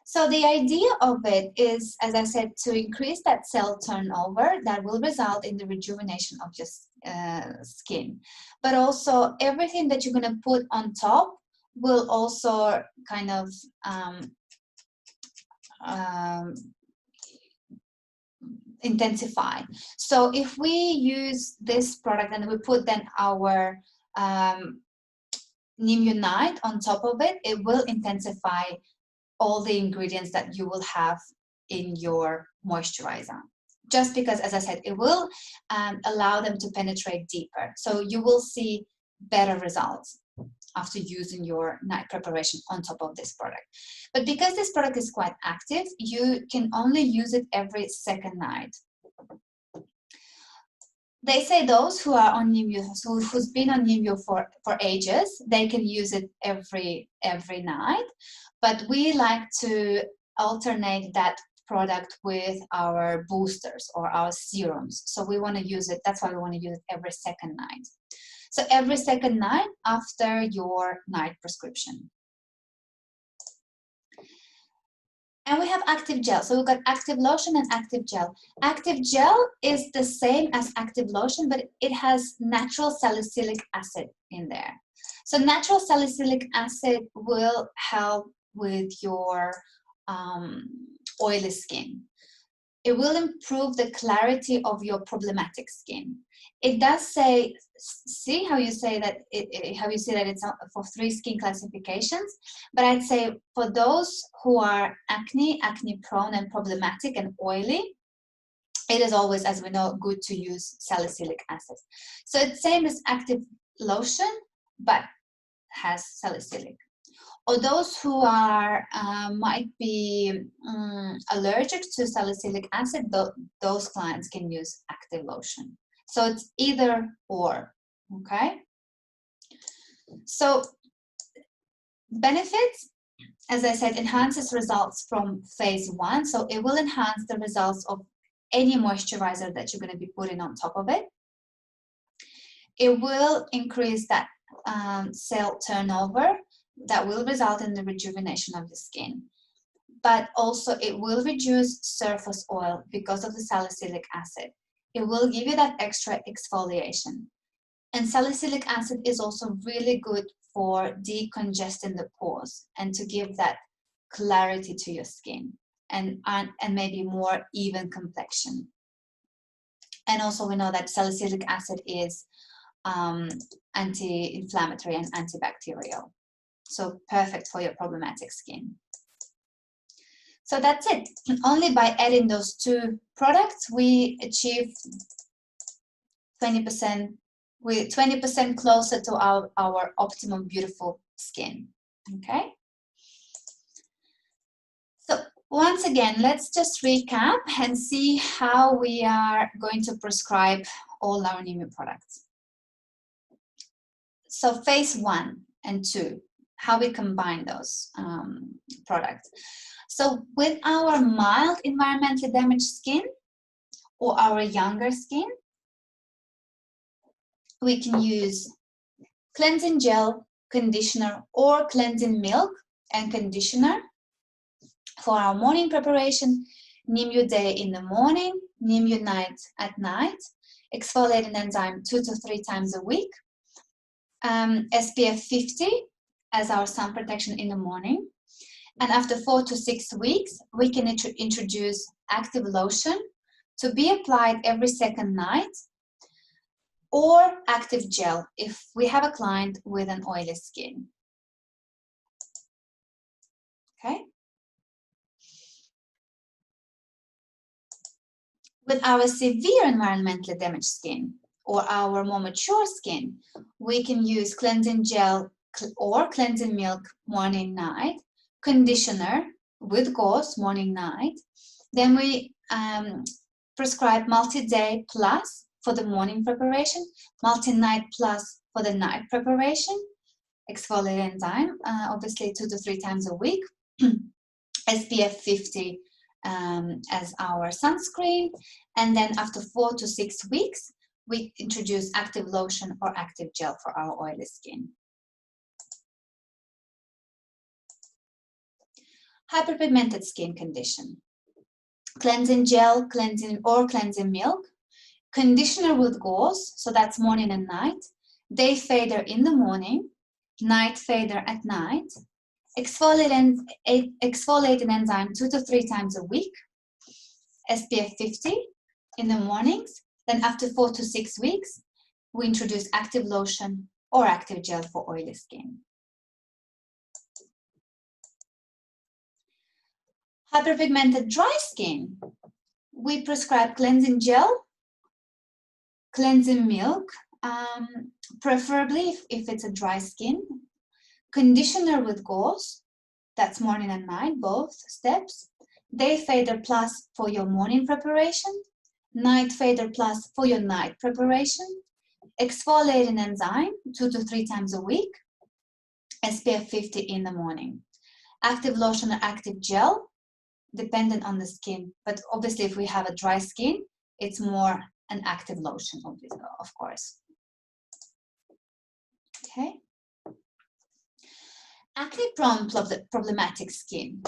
So the idea of it is, as I said, to increase that cell turnover that will result in the rejuvenation of your skin. But also everything that you're going to put on top will also kind of intensify. So if we use this product and we put then our Nimue Night on top of it, it will intensify all the ingredients that you will have in your moisturizer. Just because, as I said, it will allow them to penetrate deeper. So you will see better results after using your night preparation on top of this product. But because this product is quite active, you can only use it every second night. They say those who are on Nimue, who's been on Nimue for ages, they can use it every night. But we like to alternate that product with our boosters or our serums. So we want to use it, that's why we want to use it every second night. So every second night after your night prescription. And we have active gel. So we've got active lotion and active gel. Active gel is the same as active lotion, but it has natural salicylic acid in there. So natural salicylic acid will help with your oily skin. It will improve the clarity of your problematic skin. It does say, see how you say that it's for 3 skin classifications, but I'd say for those who are acne prone and problematic and oily, it is always, as we know, good to use salicylic acid. So it's same as active lotion, but has salicylic. Or those who are might be allergic to salicylic acid, those clients can use active lotion. So it's either or, okay? So benefits, as I said, enhances results from phase 1. So it will enhance the results of any moisturizer that you're going to be putting on top of it. It will increase that cell turnover that will result in the rejuvenation of the skin. But also it will reduce surface oil because of the salicylic acid. It will give you that extra exfoliation. And salicylic acid is also really good for decongesting the pores and to give that clarity to your skin and maybe more even complexion. And also we know that salicylic acid is anti-inflammatory and antibacterial. So perfect for your problematic skin. So that's it. Only by adding those 2 products, we achieve 20%, we're 20% closer to our optimum beautiful skin, okay? So once again, let's just recap and see how we are going to prescribe all our Nimue products. So phase 1 and 2, how we combine those products. So with our mild environmentally damaged skin or our younger skin, we can use cleansing gel, conditioner, or cleansing milk and conditioner for our morning preparation, Nimue Day in the morning, Nimue Night at night, exfoliating enzyme 2 to 3 times a week, SPF 50 as our sun protection in the morning. And after 4 to 6 weeks, we can introduce active lotion to be applied every second night, or active gel if we have a client with an oily skin. Okay. With our severe environmentally damaged skin or our more mature skin, we can use cleansing gel or cleansing milk morning, night, conditioner with gauze morning, night. Then we prescribe multi-day plus for the morning preparation, multi-night plus for the night preparation, exfoliate enzyme, obviously 2 to 3 times a week, SPF 50 as our sunscreen, and then after 4 to 6 weeks, we introduce active lotion or active gel for our oily skin. Hyperpigmented skin condition. Cleansing gel, cleansing milk, conditioner with gauze, so that's morning and night, day fader in the morning, night fader at night, exfoliating enzyme 2 to 3 times a week, SPF 50 in the mornings, then after 4 to 6 weeks, we introduce active lotion or active gel for oily skin. Hyperpigmented dry skin, we prescribe cleansing gel, cleansing milk, preferably if it's a dry skin, conditioner with gauze, that's morning and night, both steps. Day fader plus for your morning preparation, night fader plus for your night preparation, exfoliating enzyme 2 to 3 times a week, SPF 50 in the morning. Active lotion or active gel, dependent on the skin, but obviously if we have a dry skin, it's more an active lotion, of course. Okay. Acne-prone problematic skin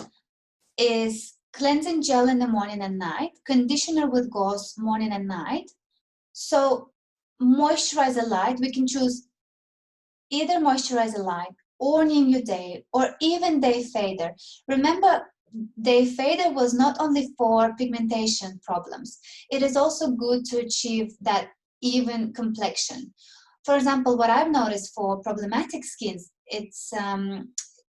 is cleansing gel in the morning and night, conditioner with gauze morning and night. So moisturizer light, we can choose either moisturizer light or Nimue Day or even Day Fader. Remember, Day Fader was not only for pigmentation problems, it is also good to achieve that even complexion. For example, what I've noticed for problematic skins, it's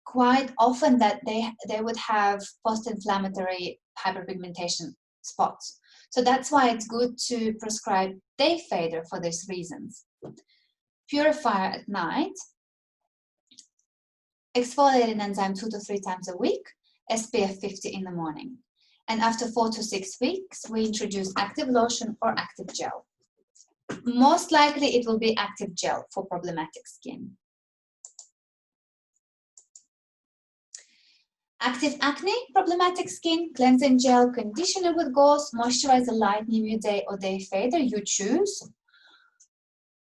quite often that they would have post-inflammatory hyperpigmentation spots. So that's why it's good to prescribe Day Fader for these reasons. Purifier at night, exfoliating enzyme 2 to 3 times a week, SPF 50 in the morning. And after 4 to 6 weeks, we introduce active lotion or active gel. Most likely it will be active gel for problematic skin. Active acne, problematic skin, cleansing gel, conditioner with gauze, moisturizer light, Nimue Day or Day Fader, you choose.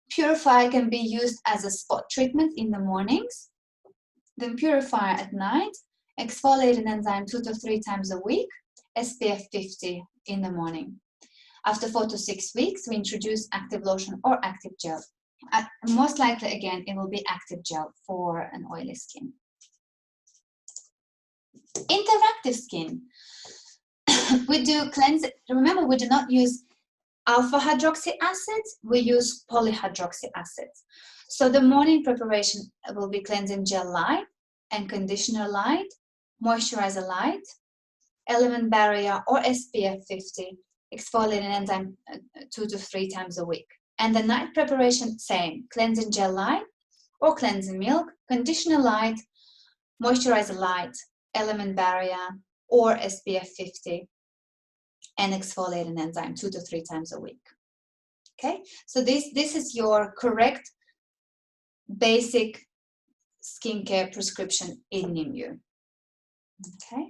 Purifier can be used as a spot treatment in the mornings. Then purifier at night, exfoliating enzyme 2 to 3 times a week, SPF 50 in the morning. After 4 to 6 weeks, we introduce active lotion or active gel. Most likely, again, it will be active gel for an oily skin. Interactive skin. We do cleanse. Remember, we do not use alpha hydroxy acids, we use polyhydroxy acids. So the morning preparation will be cleansing gel light and conditioner light, moisturizer light, element barrier or SPF 50, exfoliating enzyme 2 to 3 times a week. And the night preparation, same, cleansing gel light or cleansing milk, conditioner light, moisturizer light, element barrier or SPF 50, and exfoliating enzyme 2 to 3 times a week. Okay, so this is your correct basic skincare prescription in Nimue. Okay.